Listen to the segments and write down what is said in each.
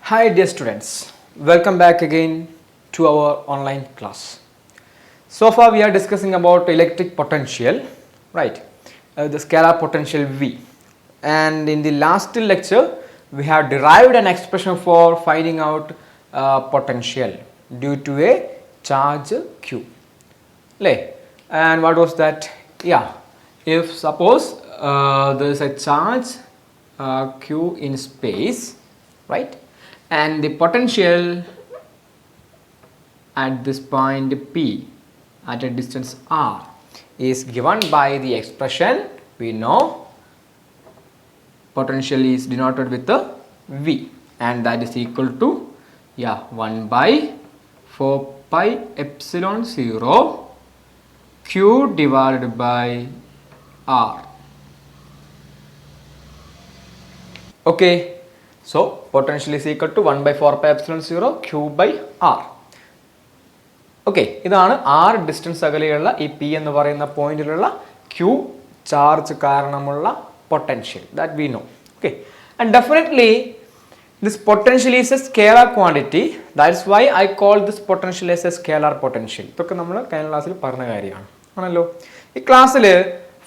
Hi dear students, welcome back again to our online class. So far we are discussing about electric potential, right? The scalar potential V. And in the last lecture we have derived an expression for finding out potential due to a charge Q. And what was that? Yeah, if suppose there is a charge Q in space, right? And the potential at this point P at a distance R is given by the expression we know potential is denoted with a V, and that is equal to 1 by 4 pi epsilon 0 Q divided by R. Okay, so potential is equal to 1 by 4 pi epsilon 0 Q by R. Okay, ഇതാണ് R distance അകലെയുള്ള ഈ P എന്ന് പറയുന്ന പോയിന്റിലുള്ള Q charge കാരണമുള്ള potential that we know. Okay, and definitely this potential is A scalar quantity. That's why I call this potential as A scalar potential. ഇതൊക്കെ നമ്മൾ കഴിഞ്ഞ ക്ലാസ്സിൽ പറഞ്ഞ കാര്യമാണ് ആണല്ലോ. ഈ ക്ലാസ്സിൽ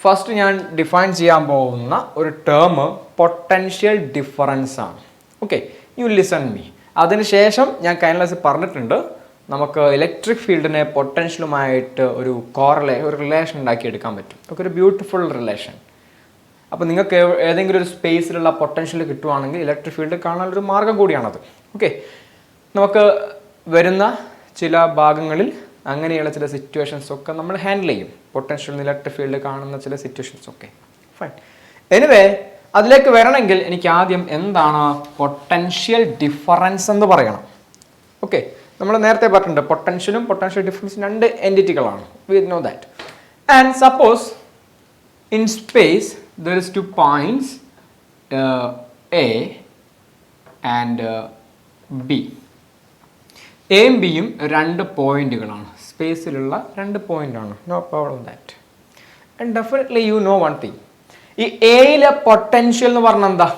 ഫസ്റ്റ് ഞാൻ ഡിഫൈൻ ചെയ്യാൻ പോകുന്ന ഒരു ടേം പൊട്ടൻഷ്യൽ ഡിഫറൻസ് ആണ്. Okay, you listen me. അതിനുശേഷം ഞാൻ കഴിഞ്ഞ ക്ലാസ്സിൽ പറഞ്ഞിട്ടുണ്ട് നമുക്ക് ഇലക്ട്രിക് ഫീൽഡിനെ പൊട്ടൻഷ്യലുമായിട്ട് ഒരു റിലേഷൻ ഉണ്ടാക്കിയെടുക്കാൻ പറ്റും. ഒക്കെ ഒരു ബ്യൂട്ടിഫുൾ റിലേഷൻ. അപ്പോൾ നിങ്ങൾക്ക് ഏതെങ്കിലും ഒരു സ്പേസിലുള്ള പൊട്ടൻഷ്യൽ കിട്ടുവാണെങ്കിൽ ഇലക്ട്രിക് ഫീൽഡ് കാണാനൊരു മാർഗം കൂടിയാണത്. ഓക്കെ, നമുക്ക് വരുന്ന ചില ഭാഗങ്ങളിൽ അങ്ങനെയുള്ള ചില സിറ്റുവേഷൻസ് ഒക്കെ നമ്മൾ ഹാൻഡിൽ ചെയ്യും. പൊട്ടൻഷ്യൽ ഇലക്ട്രിക് ഫീൽഡ് കാണുന്ന ചില സിറ്റുവേഷൻസ് ഒക്കെ. ഫൈൻ. എനിവേ, അതിലേക്ക് വരണമെങ്കിൽ എനിക്ക് ആദ്യം എന്താണ് പൊട്ടൻഷ്യൽ ഡിഫറൻസ് എന്ന് പറയണം. ഓക്കെ, നമ്മൾ നേരത്തെ പറഞ്ഞിട്ടുണ്ട് പൊട്ടൻഷ്യലും പൊട്ടൻഷ്യൽ ഡിഫറൻസും രണ്ട് എൻറ്റിറ്റികളാണ്. We know that. And suppose in space there is 2 points A and B. എയും ബിയും രണ്ട് പോയിന്റുകളാണ്, സ്പേസിലുള്ള രണ്ട് പോയിന്റാണ്. No problem that. And definitely you know one thing. ഈ എയിലെ പൊട്ടൻഷ്യൽ എന്ന് പറഞ്ഞാൽ എന്താ?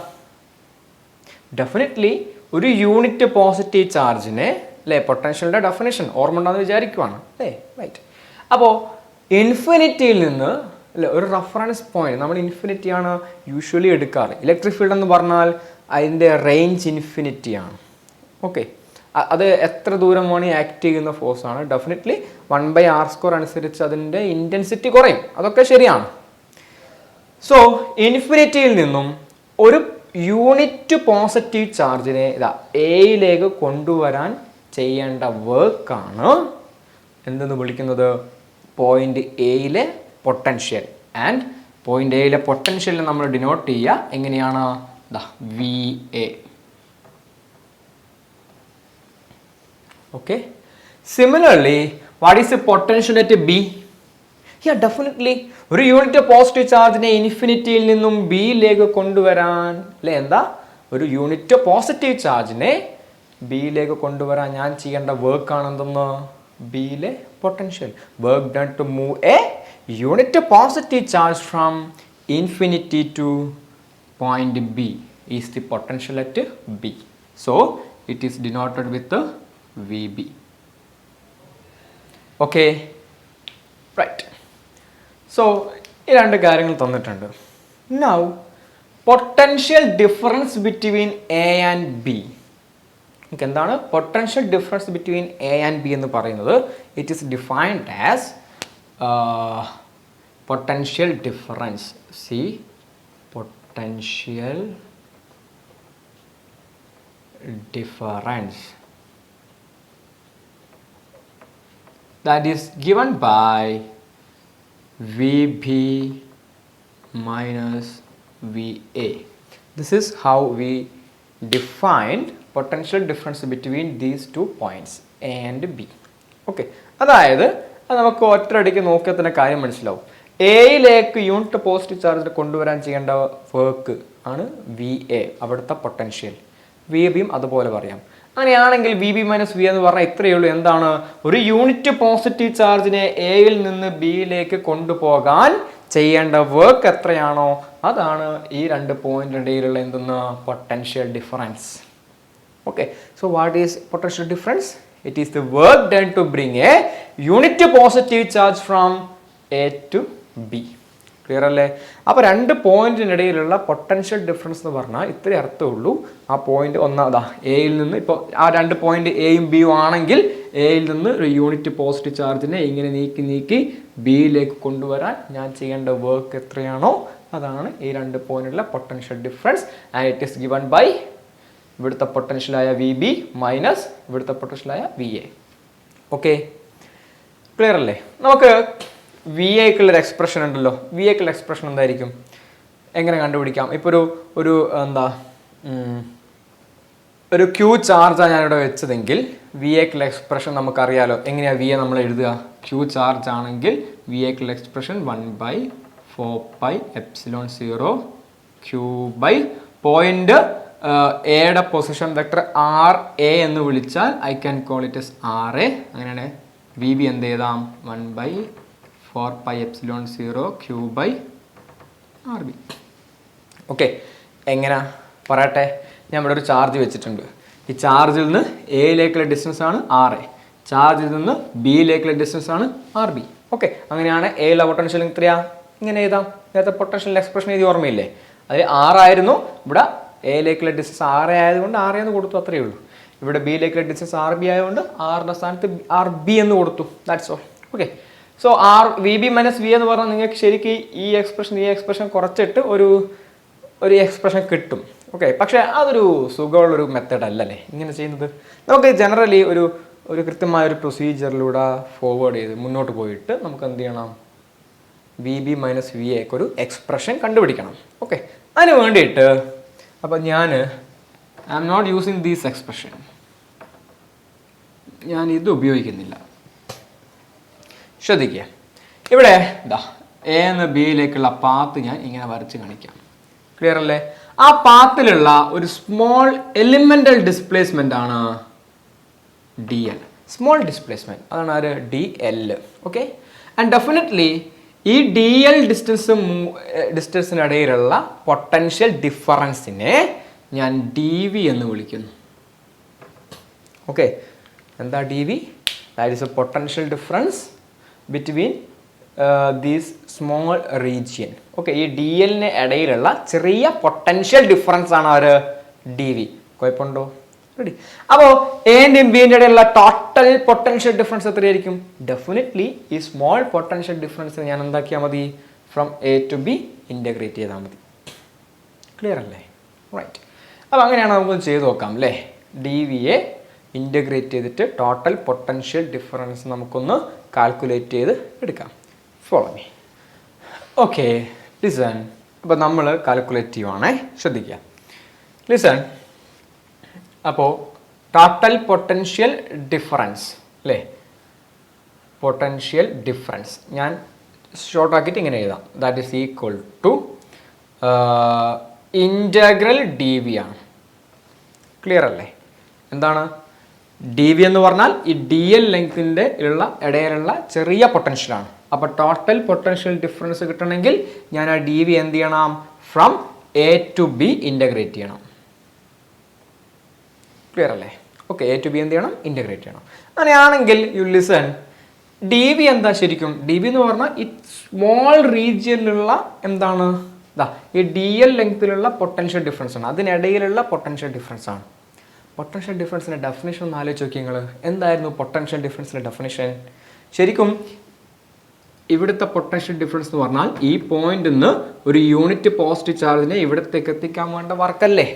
ഡെഫിനറ്റ്ലി ഒരു യൂണിറ്റ് പോസിറ്റീവ് ചാർജിനെ അല്ലേ, പൊട്ടൻഷ്യലിൻ്റെ ഡെഫിനേഷൻ ഓർമ്മ ഉണ്ടെന്ന് വിചാരിക്കുവാണ് അല്ലേ, റൈറ്റ്. അപ്പോൾ ഇൻഫിനിറ്റിയിൽ നിന്ന് അല്ലേ ഒരു റെഫറൻസ് പോയിന്റ് നമ്മൾ ഇൻഫിനിറ്റിയാണ് യൂഷ്വലി എടുക്കാറ്. ഇലക്ട്രിക് ഫീൽഡ് എന്ന് പറഞ്ഞാൽ അതിൻ്റെ റേഞ്ച് ഇൻഫിനിറ്റിയാണ്. ഓക്കെ, അത് എത്ര ദൂരം വേണമെങ്കിൽ ആക്ട് ചെയ്യുന്ന ഫോഴ്സാണ്. ഡെഫിനറ്റ്ലി 1/r² അനുസരിച്ച് അതിൻ്റെ ഇൻറ്റൻസിറ്റി കുറയും, അതൊക്കെ ശരിയാണ്. സോ ഇൻഫിനിറ്റിയിൽ നിന്നും ഒരു യൂണിറ്റ് പോസിറ്റീവ് ചാർജിനെ എയിലേക്ക് കൊണ്ടുവരാൻ ചെയ്യേണ്ട വർക്കാണ് എന്തെന്ന് വിളിക്കുന്നത് പോയിന്റ് എയിലെ പൊട്ടൻഷ്യൽ. ആൻഡ് പോയിന്റ് എയിലെ പൊട്ടൻഷ്യലിനെ നമ്മൾ ഡിനോട്ട് ചെയ്യുക എങ്ങനെയാണ്? V A. Okay, similarly what is the potential at B? Definitely ഒരു യൂണിറ്റ് പോസിറ്റീവ് ചാർജിനെ ഇൻഫിനിറ്റിയിൽ നിന്നും ബിയിലേക്ക് കൊണ്ടുവരാൻ അല്ലെ, എന്താ ഒരു യൂണിറ്റ് പോസിറ്റീവ് ചാർജിനെ ബിയിലേക്ക് കൊണ്ടുവരാൻ ഞാൻ ചെയ്യേണ്ട വർക്കാണ് എന്തെന്ന്? ബിയിലെ potential. Work done to move a unit positive charge from infinity to point B is the potential at B. So it is denoted with V B. Okay, right. So ഈ രണ്ട് കാര്യങ്ങൾ തന്നിട്ടുണ്ട്. Now potential difference between A and B. എന്താണ് potential difference between A and B എന്ന് പറയുന്നത്? It is defined as potential difference. See potential difference that is given by VB minus VA. This is how we defined potential difference between these 2 points A and B. Okay, അതായത് അത് നമുക്ക് ഒറ്റയടിക്ക് നോക്കിയാൽ തന്നെ കാര്യം മനസ്സിലാവും. എയിലേക്ക് യൂണിറ്റ് പോസിറ്റീവ് ചാർജ് കൊണ്ടുവരാൻ ചെയ്യേണ്ട വർക്ക് ആണ് വി എ, അവിടുത്തെ പൊട്ടൻഷ്യൽ. വി ബിയും അതുപോലെ പറയാം. അങ്ങനെയാണെങ്കിൽ വി ബി മൈനസ് വി എന്ന് പറഞ്ഞാൽ ഇത്രയേ ഉള്ളൂ. എന്താണ്? ഒരു യൂണിറ്റ് പോസിറ്റീവ് ചാർജിനെ എയിൽ നിന്ന് ബിയിലേക്ക് കൊണ്ടുപോകാൻ ചെയ്യേണ്ട വർക്ക് എത്രയാണോ അതാണ് ഈ രണ്ട് പോയിന്റിൻ്റെ ഇടയിലുള്ള എന്തെന്ന് potential difference. Okay, so what is potential difference? It is the work done to bring a unit positive charge from A to B. Clear അല്ലേ? അപ്പോൾ രണ്ട് പോയിന്റിനിടയിലുള്ള പൊട്ടൻഷ്യൽ ഡിഫറൻസ് എന്ന് പറഞ്ഞാൽ ഇത്രേ അർത്ഥമുള്ളൂ. ആ പോയിന്റ് ഒന്നാമതാ എയിൽ നിന്ന്, ഇപ്പോൾ ആ രണ്ട് പോയിന്റ് എയും ബിയും ആണെങ്കിൽ എയിൽ നിന്ന് ഒരു യൂണിറ്റ് പോസിറ്റീവ് ചാർജിനെ ഇങ്ങനെ നീക്കി ബിയിലേക്ക് കൊണ്ടുവരാൻ ഞാൻ ചെയ്യേണ്ട വർക്ക് എത്രയാണോ അതാണ് ഈ രണ്ട് പോയിന്റിലുള്ള potential difference. And it is given by ഇവിടുത്തെ പൊട്ടൻഷ്യലായ വി ബി മൈനസ് ഇവിടുത്തെ പൊട്ടൻഷ്യലായ വി എ. ഓക്കെ, ക്ലിയർ അല്ലേ? നമുക്ക് വി എക്കുള്ളൊരു എക്സ്പ്രഷൻ ഉണ്ടല്ലോ. വി എക്കുള്ള എക്സ്പ്രഷൻ എന്തായിരിക്കും, എങ്ങനെ കണ്ടുപിടിക്കാം? ഇപ്പോൾ ഒരു ഒരു ക്യൂ ചാർജാണ് ഞാനിവിടെ വെച്ചതെങ്കിൽ വി എക്കുള്ള എക്സ്പ്രഷൻ നമുക്കറിയാലോ. എങ്ങനെയാണ് വി എ നമ്മൾ എഴുതുക? ക്യൂ ചാർജ് ആണെങ്കിൽ വി എക്കുള്ള എക്സ്പ്രഷൻ 1/4πε0 ക്യൂ ബൈ പോയിന്റ് എയുടെ പൊസിഷൻ വെക്ടർ ആർ എ എന്ന് വിളിച്ചാൽ I can call it as R A. അങ്ങനെയാണ് വി ബി എന്ത് ചെയ്താം? 1/4πε0 Q by R B. Okay, എങ്ങനെ പറയട്ടെ? ഞാൻ ഇവിടെ ഒരു ചാർജ് വെച്ചിട്ടുണ്ട്. ഈ ചാർജിൽ നിന്ന് എയിലേക്കുള്ള ഡിസ്റ്റൻസ് ആണ് ആർ എ, ചാർജിൽ നിന്ന് ബിയിലേക്കുള്ള ഡിസ്റ്റൻസ് ആണ് ആർ ബി. ഓക്കെ, അങ്ങനെയാണ് എയിലെ പൊട്ടൻഷ്യൽ എത്രയാ? ഇങ്ങനെ എഴുതാം. നേരത്തെ പൊട്ടൻഷ്യൽ എക്സ്പ്രഷൻ എഴുതി ഓർമ്മയില്ലേ? അതിൽ ആറായിരുന്നു. ഇവിടെ എയിലേക്കുള്ള ഡിസ്റ്റൻസ് ആർ എ ആയതുകൊണ്ട് ആർ എ എന്ന് കൊടുത്തു, അത്രയേ ഉള്ളൂ. ഇവിടെ ബിയിലേക്കുള്ള ഡിസ്റ്റൻസ് ആർ ബി ആയതുകൊണ്ട് ആറിൻ്റെ സ്ഥാനത്ത് ആർ ബി എന്ന് കൊടുത്തു. That's all. Okay, so R V B minus V എന്ന് പറഞ്ഞാൽ നിങ്ങൾക്ക് ശരിക്കും ഈ എക്സ്പ്രഷൻ കുറച്ചിട്ട് ഒരു എക്സ്പ്രഷൻ കിട്ടും. ഓക്കെ, പക്ഷേ അതൊരു സുഖമുള്ളൊരു മെത്തേഡ് അല്ലല്ലേ ഇങ്ങനെ ചെയ്യുന്നത്. നമുക്ക് ജനറലി ഒരു കൃത്യമായ ഒരു പ്രൊസീജിയറിലൂടെ ഫോർവേഡ് ചെയ്ത് മുന്നോട്ട് പോയിട്ട് നമുക്ക് എന്ത് ചെയ്യണം? വി ബി മൈനസ് വി എക്ക് ഒരു എക്സ്പ്രഷൻ കണ്ടുപിടിക്കണം. ഓക്കെ, അതിന് വേണ്ടിയിട്ട് അപ്പം I am not using these expression. ഞാൻ ഇത് ഉപയോഗിക്കുന്നില്ല. ശ്രദ്ധിക്കുക, ഇവിടെ ഇതാ എ എന്ന് ബിയിലേക്കുള്ള പാത്ത് ഞാൻ ഇങ്ങനെ വരച്ച് കാണിക്കാം. ക്ലിയർ അല്ലേ? ആ പാത്തിലുള്ള ഒരു സ്മോൾ എലിമെന്റൽ ഡിസ്പ്ലേസ്മെന്റ് ആണ് ഡി എൽ. സ്മോൾ ഡിസ്പ്ലേസ്മെന്റ് അതാണ് ആര്? D L. Okay, and definitely ഈ ഡി എൽ ഡിസ്റ്റൻസിനിടയിലുള്ള പൊട്ടൻഷ്യൽ ഡിഫറൻസിനെ ഞാൻ ഡി വി എന്ന് വിളിക്കുന്നു. ഓക്കെ, എന്താ D V? That is a potential difference between these small region. Okay, ഈ ഡി എല്ലിന് ഇടയിലുള്ള ചെറിയ പൊട്ടൻഷ്യൽ ഡിഫറൻസ് ആണ് ഒരു ഡി വി. കുഴപ്പമുണ്ടോ? റെഡി? അപ്പോൾ എൻ്റെയും ബിൻ്റെ ഇടയിലുള്ള ടോട്ടൽ പൊട്ടൻഷ്യൽ ഡിഫറൻസ് എത്രയായിരിക്കും? ഡെഫിനറ്റ്ലി ഈ സ്മോൾ പൊട്ടൻഷ്യൽ ഡിഫറൻസ് ഞാൻ എന്താക്കിയാൽ മതി? From A to B integrate ചെയ്താൽ മതി. ക്ലിയർ അല്ലേ? റൈറ്റ്. അപ്പോൾ അങ്ങനെയാണ് നമുക്ക് ചെയ്ത് നോക്കാം അല്ലേ? ഡി വി എ ഇൻ്റഗ്രേറ്റ് ചെയ്തിട്ട് ടോട്ടൽ പൊട്ടൻഷ്യൽ ഡിഫറൻസ് നമുക്കൊന്ന് കാൽക്കുലേറ്റ് ചെയ്ത് എടുക്കാം. Follow me. Okay, listen. അപ്പോൾ നമ്മൾ കാൽക്കുലേറ്റ് ചെയ്യുവാണേ, ശ്രദ്ധിക്കുക. ലിസൺ. അപ്പോൾ ടോട്ടൽ പൊട്ടൻഷ്യൽ ഡിഫറൻസ് അല്ലേ? പൊട്ടൻഷ്യൽ ഡിഫറൻസ് ഞാൻ ഷോർട്ട് ആക്കിയിട്ട് ഇങ്ങനെ എഴുതാം. That is equal to integral D V ആണ്. ക്ലിയർ അല്ലേ? എന്താണ് ഡി വി എന്ന് പറഞ്ഞാൽ? ഈ ഡി എൽ ലെങ്തിൻ്റെ ഇടയിലുള്ള ചെറിയ പൊട്ടൻഷ്യലാണ്. അപ്പോൾ ടോട്ടൽ പൊട്ടൻഷ്യൽ ഡിഫറൻസ് കിട്ടണമെങ്കിൽ ഞാൻ ആ ഡി വി എന്ത് ചെയ്യണം? From A to B integrate ചെയ്യണം. ക്ലിയർ അല്ലേ? ഓക്കെ, എ ടു ബി എന്ത് ചെയ്യണം? ഇൻ്റഗ്രേറ്റ് ചെയ്യണം. അങ്ങനെയാണെങ്കിൽ യു ലിസൺ, ഡി വി എന്താ ശരിക്കും? ഡി വി എന്ന് പറഞ്ഞാൽ ഈ സ്മോൾ റീജിയനിലുള്ള എന്താണ്? ഈ ഡി എൽ ലെങ്തിലുള്ള പൊട്ടൻഷ്യൽ ഡിഫറൻസ് ആണ്, അതിനിടയിലുള്ള പൊട്ടൻഷ്യൽ ഡിഫറൻസ് ആണ്. പൊട്ടൻഷ്യൽ ഡിഫറൻസിൻ്റെ ഡെഫിനേഷൻ ഒന്ന് ആലോചിച്ച് നോക്കി നിങ്ങൾ. എന്തായിരുന്നു പൊട്ടൻഷ്യൽ ഡിഫറൻസിൻ്റെ ഡെഫിനേഷൻ? ശരിക്കും ഇവിടുത്തെ പൊട്ടൻഷ്യൽ ഡിഫറൻസ് എന്ന് പറഞ്ഞാൽ ഈ പോയിന്റിൽ നിന്ന് ഒരു യൂണിറ്റ് പോസിറ്റീവ് ചാർജിനെ ഇവിടത്തേക്ക് എത്തിക്കാൻ വേണ്ട വർക്കല്ലേ?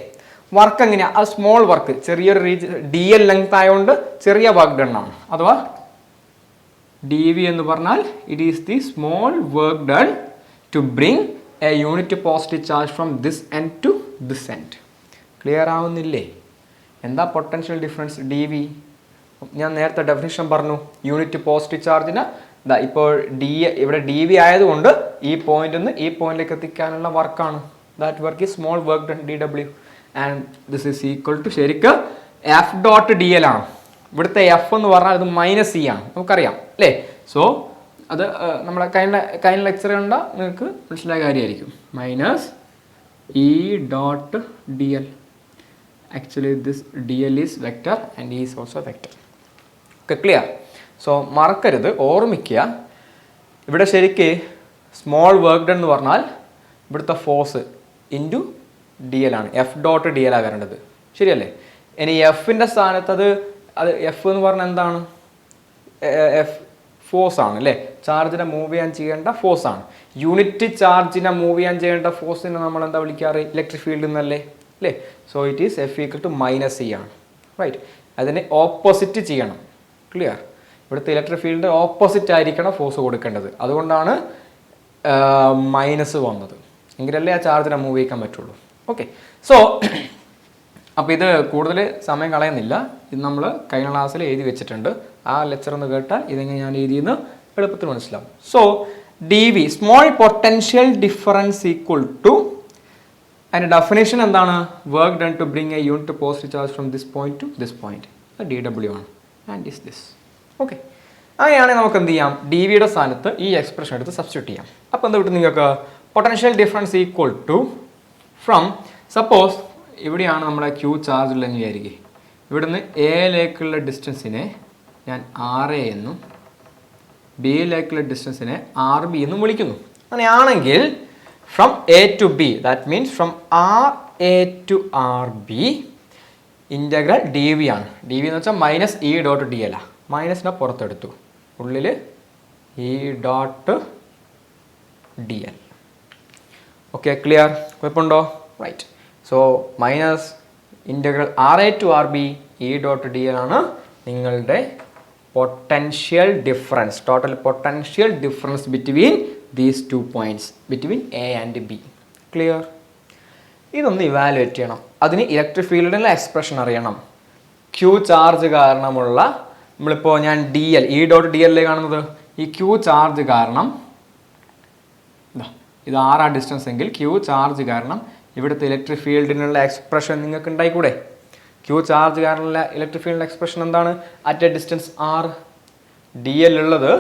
വർക്ക് എങ്ങനെയാണ്? ആ സ്മോൾ വർക്ക്, ചെറിയൊരു ഡി എൽ ലെങ്ത് ആയതുകൊണ്ട് ചെറിയ വർക്ക് ഡൺ ആണ്. അഥവാ ഡി വി എന്ന് പറഞ്ഞാൽ it is the small work done to bring a unit positive charge from this end to this end. Clear ആവുന്നില്ലേ? എന്താ പൊട്ടൻഷ്യൽ ഡിഫറൻസ്? D V. ഞാൻ നേരത്തെ ഡെഫിനിഷൻ പറഞ്ഞു. യൂണിറ്റ് പോസിറ്റീവ് ചാർജിന് ഇപ്പോൾ ഇവിടെ ഡി വി ആയതുകൊണ്ട് ഈ പോയിന്റിൽ നിന്ന് ഈ പോയിന്റിലേക്ക് എത്തിക്കാനുള്ള വർക്കാണ്. That work is small work done D W. And this is equal to ശരിക്കും എഫ് ഡോട്ട് ഡി എൽ ആണ്. ഇവിടുത്തെ എഫ് എന്ന് പറഞ്ഞാൽ അത് മൈനസ് ഇ ആണ്, നമുക്കറിയാം അല്ലേ? സോ അത് നമ്മളെ കഴിഞ്ഞ ലെക്ചർ കണ്ട നിങ്ങൾക്ക് മനസ്സിലായ കാര്യമായിരിക്കും. Minus E dot D L. Actually this dl is vector and E is also vector. Okay, clear? So മറക്കരുത്, ഓർമ്മിക്കുക, ഇവിടെ ശരിക്ക് സ്മോൾ വർക്ക് ഡൺ എന്ന് പറഞ്ഞാൽ ഇവിടുത്തെ ഫോഴ്സ് ഇൻറ്റു ഡി എൽ ആണ്, എഫ് ഡോട്ട് ഡി എൽ ആകേണ്ടത്, ശരിയല്ലേ? ഇനി എഫിൻ്റെ സ്ഥാനത്ത് അത് എഫ് എന്ന് പറഞ്ഞാൽ എന്താണ്? എഫ് ഫോഴ്സ് ആണ് അല്ലേ? ചാർജിനെ മൂവ് ചെയ്യാൻ ചെയ്യേണ്ട ഫോഴ്സ് ആണ്. യൂണിറ്റ് ചാർജിനെ മൂവ് ചെയ്യാൻ ചെയ്യേണ്ട ഫോഴ്സിനെ നമ്മൾ എന്താ വിളിക്കാറ്? ഇലക്ട്രിക് ഫീൽഡ് എന്നല്ലേ, അല്ലേ? So it is F equal to minus E ആണ്, റൈറ്റ്? അതിനെ ഓപ്പോസിറ്റ് ചെയ്യണം, ക്ലിയർ? ഇവിടുത്തെ ഇലക്ട്രിക് ഫീൽഡ് ഓപ്പോസിറ്റ് ആയിരിക്കണം ഫോഴ്സ് കൊടുക്കേണ്ടത്, അതുകൊണ്ടാണ് മൈനസ് വന്നത്, എങ്കിലല്ലേ ആ ചാർജിനെ മൂവ് ചെയ്യിക്കാൻ പറ്റുള്ളൂ. ഓക്കെ, സോ അപ്പോൾ ഇത് കൂടുതൽ സമയം കളയുന്നില്ല, ഇത് നമ്മൾ കഴിഞ്ഞ ക്ലാസ്സിൽ എഴുതി വെച്ചിട്ടുണ്ട്. ആ ലെക്ചർ ഒന്ന് കേട്ടാൽ ഇതെങ്ങനെ ഞാൻ എഴുതിയെന്ന് എളുപ്പത്തിൽ മനസ്സിലാവും. So D V small potential difference equal to, അതിൻ്റെ ഡെഫിനേഷൻ എന്താണ്? Work done to bring a unit positive charge from this point to this point, D W ആണ്, ആൻഡ് ഇസ് ദിസ്. ഓക്കെ, അങ്ങനെയാണെങ്കിൽ നമുക്ക് എന്ത് ചെയ്യാം? ഡി വിയുടെ സ്ഥാനത്ത് ഈ എക്സ്പ്രഷൻ എടുത്ത് സബ്സ്റ്റിറ്റ്യൂട്ട് ചെയ്യാം. അപ്പോൾ എന്താ കിട്ടും നിങ്ങൾക്ക്? Potential difference equal to from, suppose ഇവിടെയാണ് നമ്മുടെ ക്യൂ ചാർജ് ഉള്ളതെന്ന് വിചാരിക്കുക, ഇവിടുന്ന് എയിലേക്കുള്ള ഡിസ്റ്റൻസിനെ ഞാൻ ആർ എ എന്നും ബിയിലേക്കുള്ള ഡിസ്റ്റൻസിനെ ആർ ബി എന്നും വിളിക്കുന്നു. അങ്ങനെയാണെങ്കിൽ from A to B, that means from R A to R B integral D V ആണ്. ഡി വി എന്ന് വെച്ചാൽ minus E dot D L ആണ്, മൈനസിനെ പുറത്തെടുത്തു, ഉള്ളിൽ E dot D L. Okay, clear? കുഴപ്പമുണ്ടോ? Right. So minus integral R A to R B E dot D L ആണ് നിങ്ങളുടെ potential difference, total potential difference between these two points, between A and B. Clear? ഇതൊന്ന് evaluate ചെയ്യണം. അതിന് electric ഫീൽഡിൻ്റെ expression അറിയണം. Q charge കാരണമുള്ള, നമ്മളിപ്പോൾ ഞാൻ D L, E dot D എല്ലിൽ കാണുന്നത്, ഈ ക്യൂ ചാർജ് കാരണം, ഇത് ആറാ ഡിസ്റ്റൻസ് എങ്കിൽ ക്യൂ ചാർജ് കാരണം ഇവിടുത്തെ ഇലക്ട്രിക് ഫീൽഡിനുള്ള എക്സ്പ്രഷൻ നിങ്ങൾക്ക് ഉണ്ടായിക്കൂടെ? ക്യൂ ചാർജ് കാരണമുള്ള ഇലക്ട്രിക് ഫീൽഡിൻ്റെ എക്സ്പ്രഷൻ എന്താണ്? At a distance R. D L ഉള്ളത്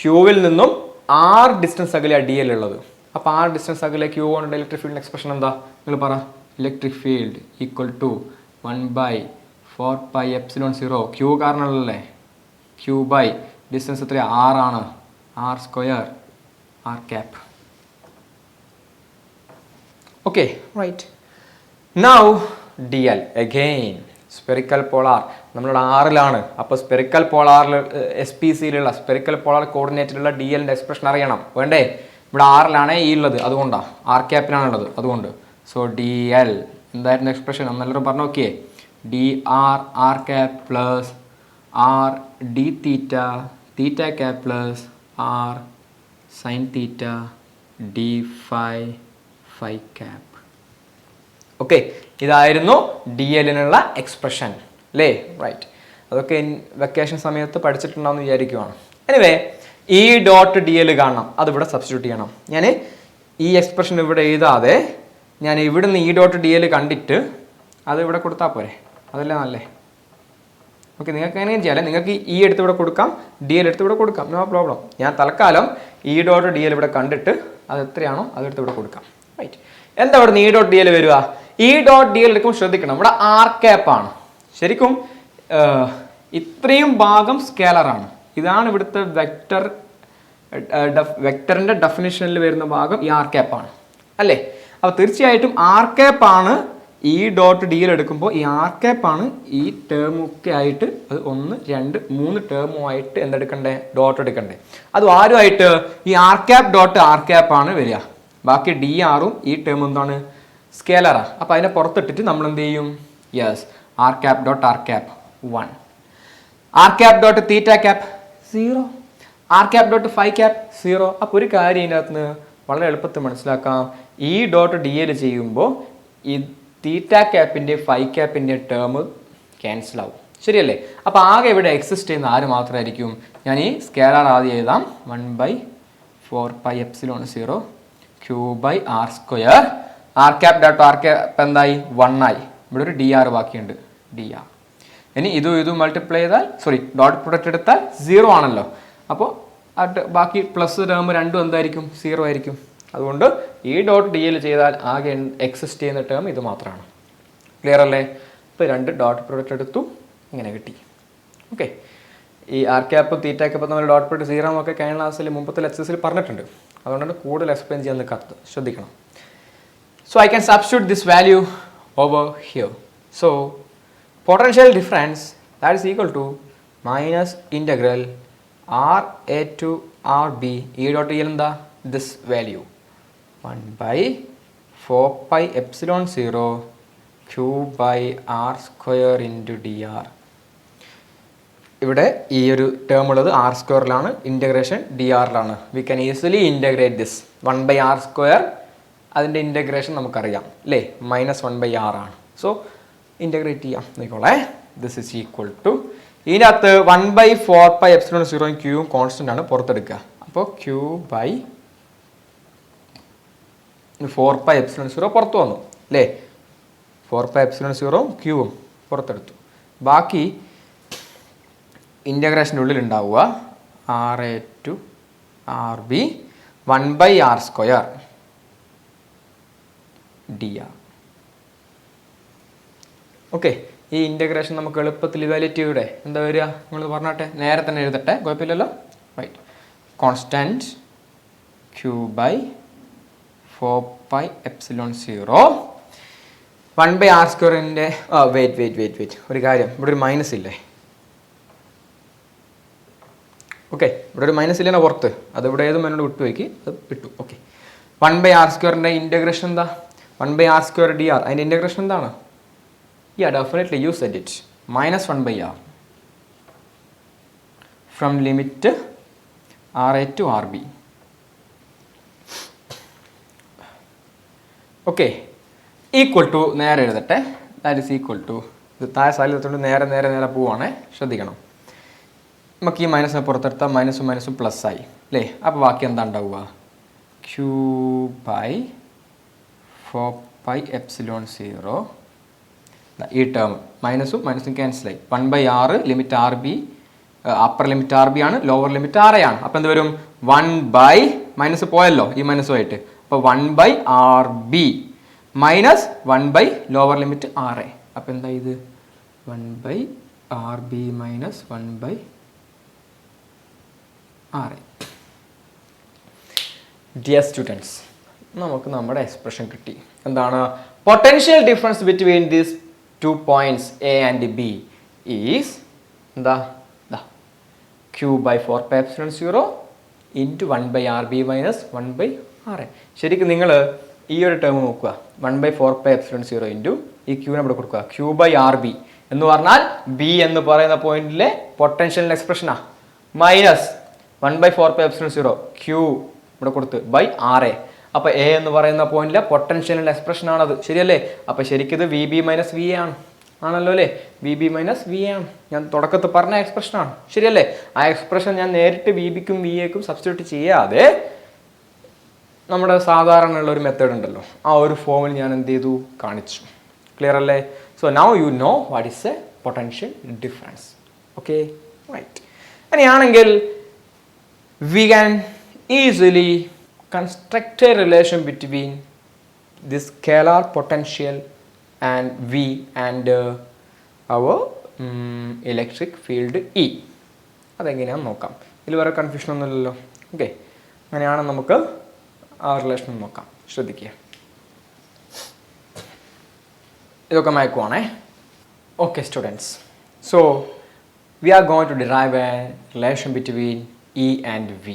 ക്യൂവിൽ നിന്നും ആർ ഡിസ്റ്റൻസ് അകലെയാണ് ഡി എൽ ഉള്ളത്. അപ്പോൾ ആർ ഡിസ്റ്റൻസ് അകലെ ക്യൂ കൊണ്ടുള്ള ഇലക്ട്രിക് ഫീൽഡിൻ്റെ എക്സ്പ്രഷൻ എന്താ? നിങ്ങൾ പറ. Electric field equal to 1/4πε0, Q കാരണമുള്ളല്ലേ, ക്യൂ ബൈ ഡിസ്റ്റൻസ് എത്ര? ആർ ആണ്, R square R cap. Okay, right. Now D L again spherical polar, നമ്മളുടെ ആറിലാണ്. അപ്പോൾ സ്പെറിക്കൽ പോളാറിൽ എസ് പി സിയിലുള്ള സ്പെറിക്കൽ പോളാർ കോർഡിനേറ്റിലുള്ള ഡി എല്ലിൻ്റെ എക്സ്പ്രഷൻ അറിയണം, വേണ്ടേ? ഇവിടെ ആറിലാണ് ഈ ഉള്ളത്, അതുകൊണ്ടാണ് ആർ ക്യാപ്പിലാണുള്ളത്, അതുകൊണ്ട്. സോ ഡി എൽ എന്തായിരുന്നു എക്സ്പ്രഷൻ? ഒന്നെല്ലാവരും പറഞ്ഞു നോക്കിയേ. D R R cap plus R D theta theta cap plus R sine theta D phi phi cap. Okay, ഇതായിരുന്നു ഡി എല്ലിനുള്ള എക്സ്പ്രഷൻ അല്ലേ? റൈറ്റ്. അതൊക്കെ വെക്കേഷൻ സമയത്ത് പഠിച്ചിട്ടുണ്ടാവുമെന്ന് വിചാരിക്കുവാണ്. Anyway, E dot D L കാണണം, അതിവിടെ സബ്സ്റ്റിറ്റ്യൂട്ട് ചെയ്യണം. ഞാൻ ഈ എക്സ്പ്രഷൻ ഇവിടെ എഴുതാതെ ഞാൻ ഇവിടുന്ന് ഇ ഡോട്ട് ഡി എൽ കണ്ടിട്ട് അത് ഇവിടെ കൊടുത്താൽ പോരെ? അതല്ലേ നല്ലേ? ഓക്കെ, നിങ്ങൾക്ക് എങ്ങനെയും ചെയ്യാം. നിങ്ങൾക്ക് ഇ എടുത്ത് ഇവിടെ കൊടുക്കാം, ഡി എൽ എടുത്ത് ഇവിടെ കൊടുക്കാം, നോ പ്രോബ്ലം. ഞാൻ തൽക്കാലം ഇ ഡോട്ട് ഡി എൽ ഇവിടെ കണ്ടിട്ട് അത് എത്രയാണോ അതെടുത്ത് ഇവിടെ കൊടുക്കാം. റൈറ്റ്. എന്താ ഇവിടെ ഇ ഡോട്ട് ഡി എൽ വരിക? ഇ ഡോട്ട് ഡി എൽ എടുക്കുമ്പോൾ ശ്രദ്ധിക്കണം, ഇവിടെ ആർ ക്യാപ്പ് ആണ്. ശരിക്കും ഇത്രയും ഭാഗം സ്കേലറാണ്. ഇതാണ് ഇവിടുത്തെ വെക്ടറിൻ്റെ ഡെഫിനിഷനിൽ വരുന്ന ഭാഗം ഈ ആർ ക്യാപ്പ് ആണ് അല്ലേ? അപ്പോൾ തീർച്ചയായിട്ടും ആർ ക്യാപ്പ് ആണ് ഇ ഡോട്ട് ഡി എൽ എടുക്കുമ്പോൾ ഈ ആർ ക്യാപ്പ് ആണ് ഈ ടേമൊക്കെ ആയിട്ട്, അത് 1 2 3 ടേമുമായിട്ട് എന്തെടുക്കണ്ടേ? ഡോട്ട് എടുക്കണ്ടേ? അതും ആരുമായിട്ട്? ഈ R cap dot R cap ആണ് വരിക. ബാക്കി ഡി ആറും ഈ ടേം എന്താണ്? സ്കേലറാണ്. അപ്പോൾ അതിനെ പുറത്തിട്ടിട്ട് നമ്മൾ എന്ത് ചെയ്യും? Yes, R cap dot R cap 1, R cap dot theta cap 0, R cap dot phi cap 0. അപ്പോൾ ഒരു കാര്യം ഇതിനകത്ത് നിന്ന് വളരെ എളുപ്പത്തിൽ മനസ്സിലാക്കാം. ഈ ഡോട്ട് ഡി എൽ ചെയ്യുമ്പോൾ ഈ തീറ്റ ക്യാപ്പിൻ്റെ ഫൈ ക്യാപ്പിൻ്റെ ടേം ക്യാൻസൽ ആവും, ശരിയല്ലേ? അപ്പോൾ ആകെ ഇവിടെ എക്സിസ്റ്റ് ചെയ്യുന്ന ആര് മാത്രമായിരിക്കും? ഞാൻ ഈ സ്കേലാർ ആദ്യം എഴുതാം. 1/4πε0 Q by R square. R cap dot R cap എന്തായി? 1 ആയി. ഇവിടെ ഒരു ഡി ആർ ബാക്കിയുണ്ട്, ഡി ആർ. ഇനി ഇതും മൾട്ടിപ്ലൈ ചെയ്താൽ, സോറി, ഡോട്ട് പ്രൊഡക്റ്റ് എടുത്താൽ 0 ആണല്ലോ. അപ്പോൾ ബാക്കി പ്ലസ് ടേം രണ്ടും എന്തായിരിക്കും? 0 ആയിരിക്കും. അതുകൊണ്ട് ഈ ഡോട്ട് ഡി എൽ ചെയ്താൽ ആകെ എക്സിസ്റ്റ് ചെയ്യുന്ന ടേം ഇത് മാത്രമാണ്. ക്ലിയർ അല്ലേ? ഇപ്പോൾ 2 ഡോട്ട് പ്രോഡക്റ്റ് എടുത്തു, ഇങ്ങനെ കിട്ടി. ഓക്കെ, ഈ ആർ ക്യാപ്പും തീറ്റ ക്യാപ്പും നമ്മൾ ഡോട്ട് പ്രോഡക്റ്റ് 0 എന്നൊക്കെ കഴിഞ്ഞ ക്ലാസ്സിൽ മുമ്പത്തെ ലെക്ചേഴ്സിൽ പറഞ്ഞിട്ടുണ്ട്. അതുകൊണ്ടാണ് കൂടുതൽ എക്സ്പ്ലെയിൻ ചെയ്യാൻ നിൽക്കാത്തത്, ശ്രദ്ധിക്കണം. So I can substitute this value over here. So potential difference that is equal to minus integral RA to RB E dot E എന്താ this value 1 by 4 pi epsilon 0 Q by R square into dr. ഇവിടെ ഈ ഒരു term ഉള്ളത് R സ്ക്വയറിലാണ്, integration D ആറിലാണ്. We can easily integrate this 1 by r square. അതിൻ്റെ integration നമുക്കറിയാം അല്ലേ, -1/r ആണ്. സോ ഇൻ്റഗ്രേറ്റ് ചെയ്യാം നോക്കോളേ. ദിസ് ഇസ് ഈക്വൽ ടു ഇതിൻ്റെ അകത്ത് 1 by 4 pi epsilon 0 ക്യൂവും കോൺസ്റ്റൻ്റ് ആണ്, പുറത്തെടുക്കുക. അപ്പോൾ ക്യൂ ബൈ 4 pi epsilon 0 പുറത്ത് വന്നു അല്ലേ, 4 pi epsilon 0 ക്യൂവും പുറത്തെടുത്തു. ബാക്കി ഇൻ്റഗ്രേഷൻ്റെ ഉള്ളിൽ ഉണ്ടാവുക RA to RB 1 by r square dr. Okay, ഈ ഇൻ്റഗ്രേഷൻ നമുക്ക് എളുപ്പത്തിൽ ഇവാലുവേറ്റ് ചെയ്യൂടെ. എന്താ വരിക നിങ്ങൾ പറഞ്ഞാട്ടെ, നേരെ തന്നെ എഴുതട്ടെ, കുഴപ്പമില്ലല്ലോ. Right, constant Q by 4 pi epsilon 0 1 by r സ്ക്വയറിൻ്റെ വെയിറ്റ് ഒരു കാര്യം, ഇവിടെ ഒരു മൈനസ് ഇല്ലേ. ഓക്കെ, ഇവിടെ ഒരു മൈനസ് ഇല്ലേനാ പുറത്ത്, അതിവിടെ ഏതും എന്നോട് വിട്ടു വയ്ക്ക്, അത് വിട്ടു. ഓക്കെ, 1 by r സ്ക്വയറിൻ്റെ ഇൻ്റഗ്രേഷൻ എന്താ, 1 by r square dr. അതിൻ്റെ ഇൻ്റഗ്രേഷൻ എന്താണ്? Definitely you said it, -1 by r from limit RA to RB. Okay, equal to നേരെ എഴുതട്ടെ. ദാറ്റ് ഈസ് ഈക്വൽ ടു, ഇത് താഴെ സാഹചര്യത്തോണ്ട് നേരെ പോവുകയാണെ, ശ്രദ്ധിക്കണം. നമുക്ക് ഈ മൈനസിനെ പുറത്തെടുത്താൽ മൈനസും പ്ലസ് ആയി അല്ലേ. അപ്പോൾ ബാക്കി എന്താ ഉണ്ടാവുക, ക്യൂ ബൈ 4 pi epsilon 0 ഈ ടേം മൈനസും ക്യാൻസലായി. 1 by r limit RB, upper limit RB ആണ്, ലോവർ ലിമിറ്റ് RA ആണ്. അപ്പോൾ എന്ത് വരും, 1 by മൈനസ് പോയല്ലോ ഈ മൈനസുമായിട്ട്, അപ്പോൾ 1 by RB minus 1 by lower limit RA. അപ്പോൾ എന്താ ഇത് 1 by RB minus 1 by RA. Dear students, നമുക്ക് നമ്മുടെ എക്സ്പ്രഷൻ കിട്ടി. എന്താണ്, potential difference between these 2 points A and B is എന്താ, Q by 4 pi epsilon 0 into 1 by RB minus 1 by RA. ശരിക്കും നിങ്ങൾ ഈ ഒരു ടേം നോക്കുക, 1 by 4 pi epsilon 0 ഇൻറ്റു ഈ ക്യൂവിനെ ഇവിടെ കൊടുക്കുക, ക്യൂ ബൈ RB എന്ന് പറഞ്ഞാൽ ബി എന്ന് പറയുന്ന പോയിന്റിലെ പൊട്ടൻഷ്യൽ എക്സ്പ്രഷനാ, minus 1 by 4 pi epsilon 0 Q ഇവിടെ കൊടുത്ത് ബൈ RA. അപ്പോൾ എ എന്ന് പറയുന്ന പോയിന്റിലെ പൊട്ടൻഷ്യലിൻ്റെ എക്സ്പ്രഷൻ ആണത്, ശരിയല്ലേ. അപ്പോൾ ശരിക്കും ഇത് VB മൈനസ് VA ആണ്, ആണല്ലോ അല്ലേ. VB മൈനസ് VA ആണ്, ഞാൻ തുടക്കത്തിൽ പറഞ്ഞ എക്സ്പ്രഷനാണ്, ശരിയല്ലേ. ആ എക്സ്പ്രഷൻ ഞാൻ നേരിട്ട് VBക്കും VAക്കും സബ്സ്റ്റിറ്റ്യൂട്ട് ചെയ്യാതെ നമ്മുടെ സാധാരണ ഉള്ള ഒരു മെത്തേഡ് ഉണ്ടല്ലോ, ആ ഒരു ഫോമിൽ ഞാൻ എന്ത് ചെയ്തു, കാണിച്ചു. ക്ലിയർ അല്ലേ. So now you know what is a potential difference. Okay, right. അങ്ങനെയാണെങ്കിൽ we can easily construct a relation between this scalar potential and V and our electric field E. അതെങ്ങനെയാണെന്ന് നോക്കാം. ഇതിൽ വേറെ കൺഫ്യൂഷൻ ഒന്നുമില്ലല്ലോ. ഓക്കെ, അങ്ങനെയാണ് നമുക്ക് ആ റിലേഷൻ നോക്കാം, ശ്രദ്ധിക്കുക. ഇതൊക്കെ മയക്കുവാണേ. Okay students, so we are going to derive a relation between E and V.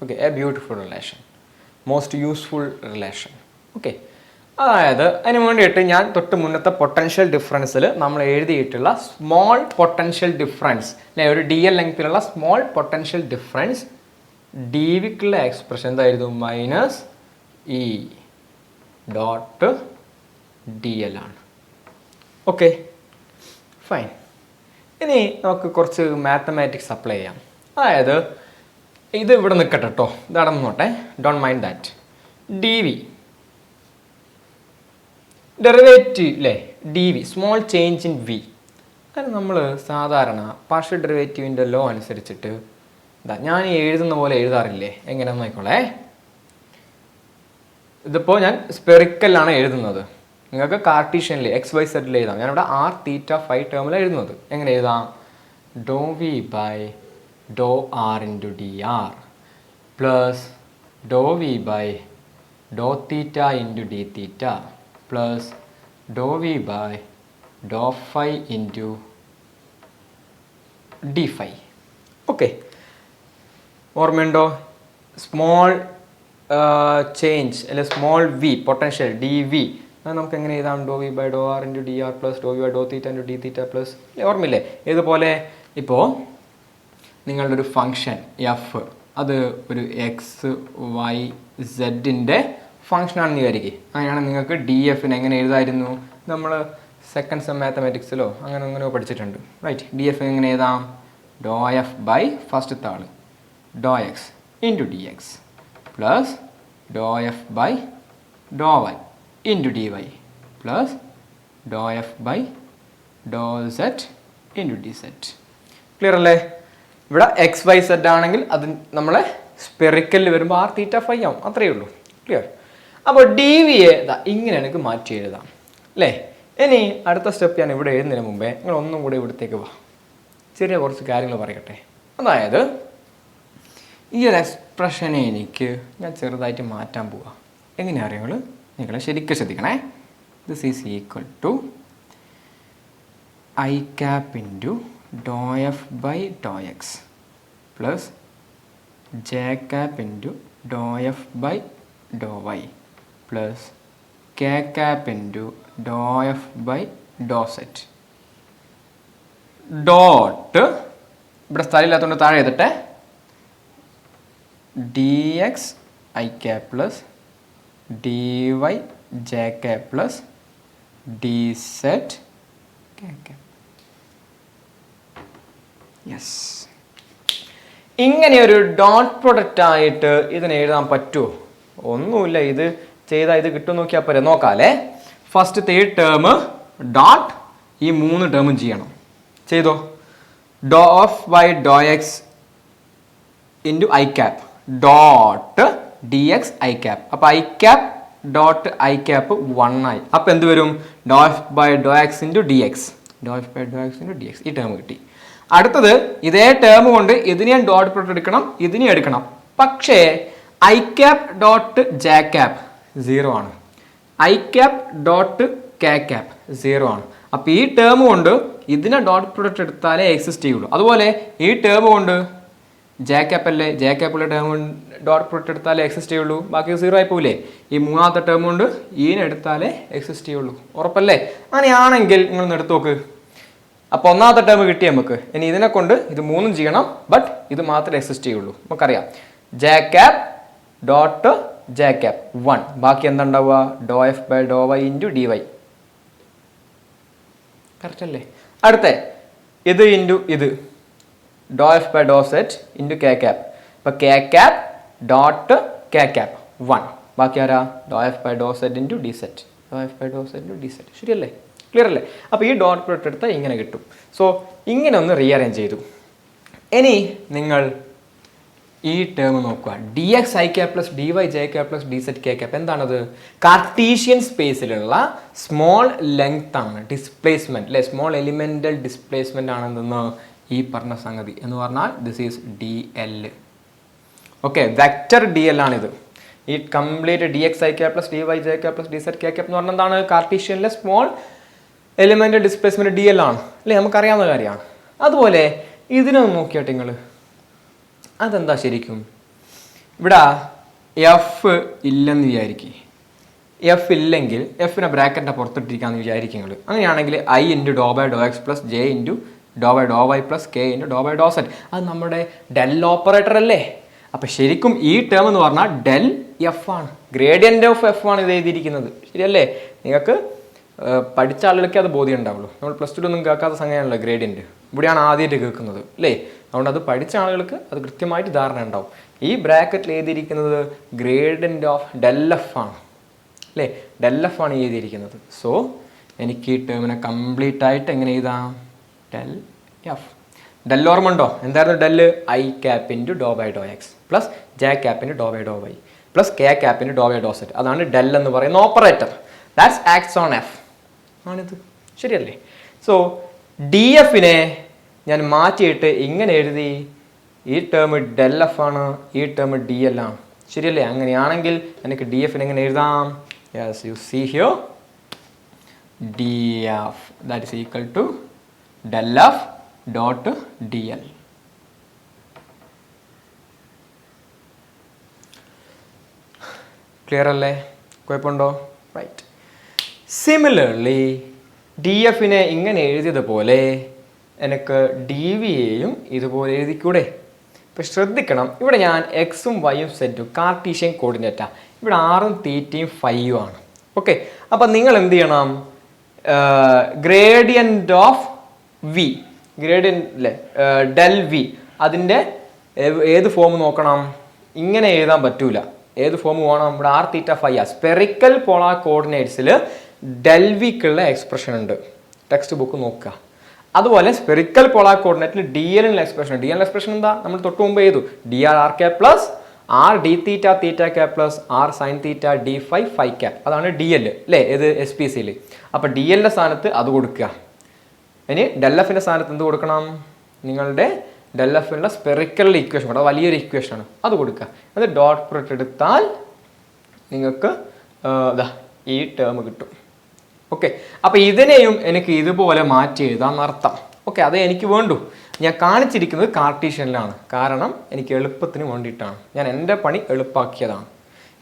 Okay, a beautiful relation, most useful relation. Okay, അതായത് അതിന് വേണ്ടിയിട്ട് ഞാൻ തൊട്ട് മുന്നത്തെ പൊട്ടൻഷ്യൽ ഡിഫറൻസിൽ നമ്മൾ എഴുതിയിട്ടുള്ള സ്മോൾ പൊട്ടൻഷ്യൽ ഡിഫറൻസ് അല്ലെ, ഒരു DL ലെങ്ത്തിലുള്ള സ്മോൾ പൊട്ടൻഷ്യൽ ഡിഫറൻസ് ഡി വിക്കുള്ള എക്സ്പ്രഷൻ എന്തായിരുന്നു, മൈനസ് ഇ ഡോട്ട് DL ആണ്. Okay, fine. ഇനി നമുക്ക് കുറച്ച് മാത്തമാറ്റിക്സ് അപ്ലൈ ചെയ്യാം. അതായത് ഇത് ഇവിടെ നിൽക്കട്ടെ കേട്ടോ, ഇതാണെന്ന് നോട്ടെ, don't mind that. DV derivative അല്ലേ, DV small change in V. അത് നമ്മൾ സാധാരണ പാർഷ്യൽ ഡെറിവേറ്റീവിൻ്റെ ലോ അനുസരിച്ചിട്ട് ഞാൻ ഈ എഴുതുന്ന പോലെ എഴുതാറില്ലേ, എങ്ങനെയാണെന്ന് നോക്കോളേ. ഇതിപ്പോൾ ഞാൻ സ്പെറിക്കലാണ് എഴുതുന്നത്, നിങ്ങൾക്ക് കാർട്ടീഷ്യനിൽ എക്സ് വൈ സെറ്റിൽ എഴുതാം. ഞാനിവിടെ ആർ തീറ്റ ഫൈ ടേമിലാണ് എഴുതുന്നത്. എങ്ങനെ എഴുതാം? Do V by Dr R into D R plus do V by do theta into D theta plus do V by do phi into D phi. Okay, ഓർമ്മയുണ്ടോ? Small change അല്ലെ small V potential D V അത് നമുക്ക് എങ്ങനെ എഴുതാം? Do V by Dr R into D R plus do V by do theta into D theta plus, ഓർമ്മയില്ലേ? ഇതുപോലെ ഇപ്പോൾ നിങ്ങളുടെ ഒരു ഫങ്ഷൻ എഫ് അത് ഒരു എക്സ് വൈ സെഡിൻ്റെ ഫങ്ഷനാണെന്ന് വിചാരിക്കുക. അങ്ങനെയാണെങ്കിൽ നിങ്ങൾക്ക് ഡി എഫിന് എങ്ങനെ എഴുതായിരുന്നു? നമ്മൾ സെക്കൻഡ് സെം മാത്തമാറ്റിക്സിലോ അങ്ങനെ പഠിച്ചിട്ടുണ്ട്, റൈറ്റ്? ഡി എഫ് എങ്ങനെ എഴുതാം? ഡോ എഫ് ബൈ ഫസ്റ്റ് താള് do X into D X plus do F by Dr Y into D Y plus do F by dou Z into D Z. Clear അല്ലേ? ഇവിടെ X Y set ആണെങ്കിൽ അത് നമ്മളെ സ്പെറിക്കലിൽ വരുമ്പോൾ R theta phi ആവും, അത്രയേ ഉള്ളൂ. ക്ലിയർ? അപ്പോൾ ഡി വി എ ഇങ്ങനെ എനിക്ക് മാറ്റി എഴുതാം അല്ലേ? ഇനി അടുത്ത സ്റ്റെപ്പ് ഞാൻ ഇവിടെ എഴുതുന്നതിന് മുമ്പേ നിങ്ങൾ ഒന്നും കൂടെ ഇവിടത്തേക്ക് വാ, ചെറിയ കുറച്ച് കാര്യങ്ങൾ പറയട്ടെ. അതായത് ഈ ഒരു എക്സ്പ്രഷനെ ഞാൻ ചെറുതായിട്ട് മാറ്റാൻ പോവാം. എങ്ങനെയാണ് അറിയുങ്ങൾ? നിങ്ങൾ ശരിക്കും ശ്രദ്ധിക്കണേ. This is equal to I cap into doe F by Dr X plus J cap into doe F by Dr Y plus K cap into doe F by Dr Z dot, ഇവിടെ സ്ഥലമില്ലാത്തതുകൊണ്ട് താഴെ എഴുതട്ടെ, D X I cap plus D Y J cap plus D set K cap. Yes, ഇങ്ങനെ ഒരു dot product ആയിട്ട് ഇതിനെ എഴുതാൻ പറ്റുമോ? ഒന്നുമില്ല. ഇത് ചെയ്താൽ ഇത് കിട്ടും, നോക്കിയാൽ പോരെ. നോക്കാല്ലേ? ഫസ്റ്റത്തെ ഈ ടേം ഡോട്ട് ഈ 3 ടേമും ചെയ്യണം. ചെയ്തോ? Doh of by Dr X into i cap dot d X I cap. അപ്പോൾ i cap dot i cap 1 ആയി. അപ്പോൾ എന്ത് വരും? Doh F by Dr X into D x, doh F by Dr X into D x. ഈ term കിട്ടി. അടുത്തത് ഇതേ term കൊണ്ട് ഇതിനെയും ഡോട്ട് പ്രൊഡക്റ്റ് എടുക്കണം, ഇതിനെയും എടുക്കണം. പക്ഷേ I cap dot j cap 0 ആണ്, I cap dot k cap 0 ആണ്. അപ്പോൾ ഈ ടേം കൊണ്ട് ഇതിനെ ഡോട്ട് പ്രൊഡക്റ്റ് എടുത്താലേ എക്സിസ്റ്റ് ചെയ്യുള്ളൂ. അതുപോലെ ഈ ടേം കൊണ്ട് ജെ ക്യാപ്പ് അല്ലേ, ജെ ക്യാപ്പുള്ള ടേം കൊണ്ട് ഡോട്ട് പ്രൊഡക്റ്റ് എടുത്താലേ എക്സിസ്റ്റ് ചെയ്യുള്ളൂ, ബാക്കി 0 ആയി പോവില്ലേ? ഈ മൂന്നാമത്തെ ടേം കൊണ്ട് ഈനെ എടുത്താലേ എക്സിസ്റ്റ് ചെയ്യുള്ളൂ. ഉറപ്പല്ലേ? അങ്ങനെയാണെങ്കിൽ നിങ്ങളൊന്ന് എടുത്തു നോക്ക്. അപ്പോൾ ഒന്നാമത്തെ ടേം കിട്ടി നമുക്ക്. ഇനി ഇതിനെ കൊണ്ട് ഇത് 3ഉം ചെയ്യണം, ബട്ട് ഇത് മാത്രമേ എക്സിസ്റ്റ് ചെയ്യുള്ളൂ. നമുക്കറിയാം j cap dot j cap 1, ബാക്കി എന്താ ഉണ്ടാവുക? Doh F by Dr Y into D y. Correct അല്ലേ? അടുത്ത ഇത് ഇൻറ്റു ഇത് doh F by dou Z into k cap. ഇപ്പം k cap dot k cap 1, ബാക്കി ആരാ? Doh F by dou Z into D zed, doh F by dou Z into D zed. ശരിയല്ലേ? Clear അല്ലേ? അപ്പോൾ ഈ dot product എടുത്താൽ ഇങ്ങനെ കിട്ടും. സോ ഇങ്ങനെ ഒന്ന് റീഅറേഞ്ച് ചെയ്തു. ഇനി നിങ്ങൾ ഈ ടേം നോക്കുക, d X I cap plus D Y J cap plus D set K cap. എന്താണത്? കാർട്ടീഷ്യൻ സ്പേസിലുള്ള സ്മോൾ ലെങ്ത് ആണ്, ഡിസ്പ്ലേസ്മെന്റ് അല്ലെ, സ്മോൾ എലിമെന്റൽ ഡിസ്പ്ലേസ്മെന്റ് ആണെന്ന് ഈ പറഞ്ഞ സംഗതി എന്ന് പറഞ്ഞാൽ this is d L. Okay, vector d l ആണിത്. ഈ complete d X I cap plus D Y J cap plus D set K cap എന്ന് പറഞ്ഞാൽ എന്താണ്? കാർട്ടീഷ്യനിലെ small elemental displacement d L ആണ് അല്ലേ, നമുക്കറിയാവുന്ന കാര്യമാണ്. അതുപോലെ ഇതിനൊന്ന് നോക്കിയാട്ടെ നിങ്ങൾ, അതെന്താ ശരിക്കും? ഇവിടെ എഫ് ഇല്ലെന്ന് വിചാരിക്കുക. എഫ് ഇല്ലെങ്കിൽ എഫിനെ ബ്രാക്കറ്റിൻ്റെ പുറത്തിട്ടിരിക്കാമെന്ന് വിചാരിക്കും നിങ്ങൾ. അങ്ങനെയാണെങ്കിൽ I into doe by Dr X plus J into doe by Dr Y plus K into doe by Dr Z, അത് നമ്മുടെ ഡെൽ ഓപ്പറേറ്റർ അല്ലേ? അപ്പം ശരിക്കും ഈ ടേം എന്ന് പറഞ്ഞാൽ ഡെൽ എഫ് ആണ്, ഗ്രേഡിയൻ്റ് ഓഫ് എഫ് ആണ് ഇത് എഴുതിയിരിക്കുന്നത്. ശരിയല്ലേ? നിങ്ങൾക്ക് പഠിച്ച ആളുകൾക്ക് അത് ബോധ്യം ഉണ്ടാവുള്ളൂ. നമ്മൾ പ്ലസ് 2 ഒന്നും കേൾക്കാത്ത സംഗതിയാണല്ലോ ഗ്രേഡിയൻറ്റ്, ഇവിടെയാണ് ആദ്യമായിട്ട് കേൾക്കുന്നത് അല്ലേ? അതുകൊണ്ട് അത് പഠിച്ച ആളുകൾക്ക് അത് കൃത്യമായിട്ട് ധാരണ ഉണ്ടാവും. ഈ ബ്രാക്കറ്റിൽ എഴുതിയിരിക്കുന്നത് ഗ്രേഡിയൻ്റ് ഓഫ് ഡെൽ എഫ് ആണ് അല്ലേ, ഡെൽ എഫ് ആണ് എഴുതിയിരിക്കുന്നത്. സോ എനിക്ക് ഈ ടേമിനെ കംപ്ലീറ്റ് ആയിട്ട് എങ്ങനെ എഴുതാം? Del F. ഡെൽ ഓർമ്മ ഉണ്ടോ? എന്തായിരുന്നു del? I cap into doe by Dr X plus J cap into doe by Dr Y plus K cap into doe by Dr Z. അതാണ് ഡെൽ എന്ന് പറയുന്ന operator. That's acts on F ആണിത്. ശരിയല്ലേ? So D എഫിനെ ഞാൻ മാറ്റിയിട്ട് ഇങ്ങനെ എഴുതി, ഈ ടേം ഡെൽ എഫ് ആണ്, ഈ ടേം ഡി എൽ ആണ്. ശരിയല്ലേ? അങ്ങനെയാണെങ്കിൽ എനിക്ക് ഡി എഫിനെ എങ്ങനെ എഴുതാം? Yes, you see here D F that is equal to del F dot D L. Clear അല്ലേ? കുഴപ്പമുണ്ടോ? റൈറ്റ്. സിമിലർലി ഡി എഫിനെ ഇങ്ങനെ എഴുതിയതുപോലെ എനിക്ക് ഡി വിയെയും ഇതുപോലെ എഴുതിക്കൂടെ? ഇപ്പം ശ്രദ്ധിക്കണം, ഇവിടെ ഞാൻ എക്സും വൈയും സെറ്റും കാർട്ടീഷ്യൻ കോർഡിനേറ്റാണ്. ഇവിടെ ആറും തീറ്റയും ഫൈയും ആണ്. ഓക്കെ, അപ്പം നിങ്ങൾ എന്ത് ചെയ്യണം? ഗ്രേഡിയൻ്റ് ഓഫ് വി, ഗ്രേഡിയൻ്റ് അല്ലേ, ഡെൽ വി, അതിൻ്റെ ഏത് ഫോം നോക്കണം? ഇങ്ങനെ എഴുതാൻ പറ്റൂല. ഏത് ഫോം വേണം? ഇവിടെ ആർ തീറ്റ ഫൈ ആ. സ്പെറിക്കൽ പോളാർ കോർഡിനേറ്റ്സിൽ ഡെൽ വിക്കുള്ള എക്സ്പ്രഷൻ ഉണ്ട്, ടെക്സ്റ്റ് ബുക്ക് നോക്കുക. അതുപോലെ സ്പെറിക്കൽ പോളാർ കോർഡിനേറ്റിൽ ഡി എല്ലിനുള്ള എക്സ്പ്രഷൻ. ഡി എൽ എക്സ്പ്രഷൻ എന്താ? നമ്മൾ തൊട്ട് മുമ്പ് ചെയ്തു. D R r k plus R D theta theta k plus R sine theta D phi phi k. അതാണ് ഡി എൽ അല്ലേ, ഏത് എസ് പി സിയിൽ. അപ്പം ഡി എല്ലിൻ്റെ സ്ഥാനത്ത് അത് കൊടുക്കുക. ഇനി ഡെൽ എഫിൻ്റെ സ്ഥാനത്ത് എന്ത് കൊടുക്കണം? നിങ്ങളുടെ ഡെൽ എഫിനുള്ള സ്പെറിക്കൽ ഇക്വേഷൻ, അത് വലിയൊരു ഇക്വേഷനാണ്, അത് കൊടുക്കുക. അത് ഡോട്ട് പ്രൊഡക്റ്റ് എടുത്താൽ നിങ്ങൾക്ക് ഈ ടേം കിട്ടും. ഓക്കെ, അപ്പോൾ ഇതിനെയും എനിക്ക് ഇതുപോലെ മാറ്റി എഴുതാൻ അർത്ഥം. ഓക്കെ, അതേ എനിക്ക് വേണ്ടു. ഞാൻ കാണിച്ചിരിക്കുന്നത് കാർട്ടീഷ്യനിലാണ്, കാരണം എനിക്ക് എളുപ്പത്തിന് വേണ്ടിയിട്ടാണ്. ഞാൻ എൻ്റെ പണി എളുപ്പാക്കിയതാണ്.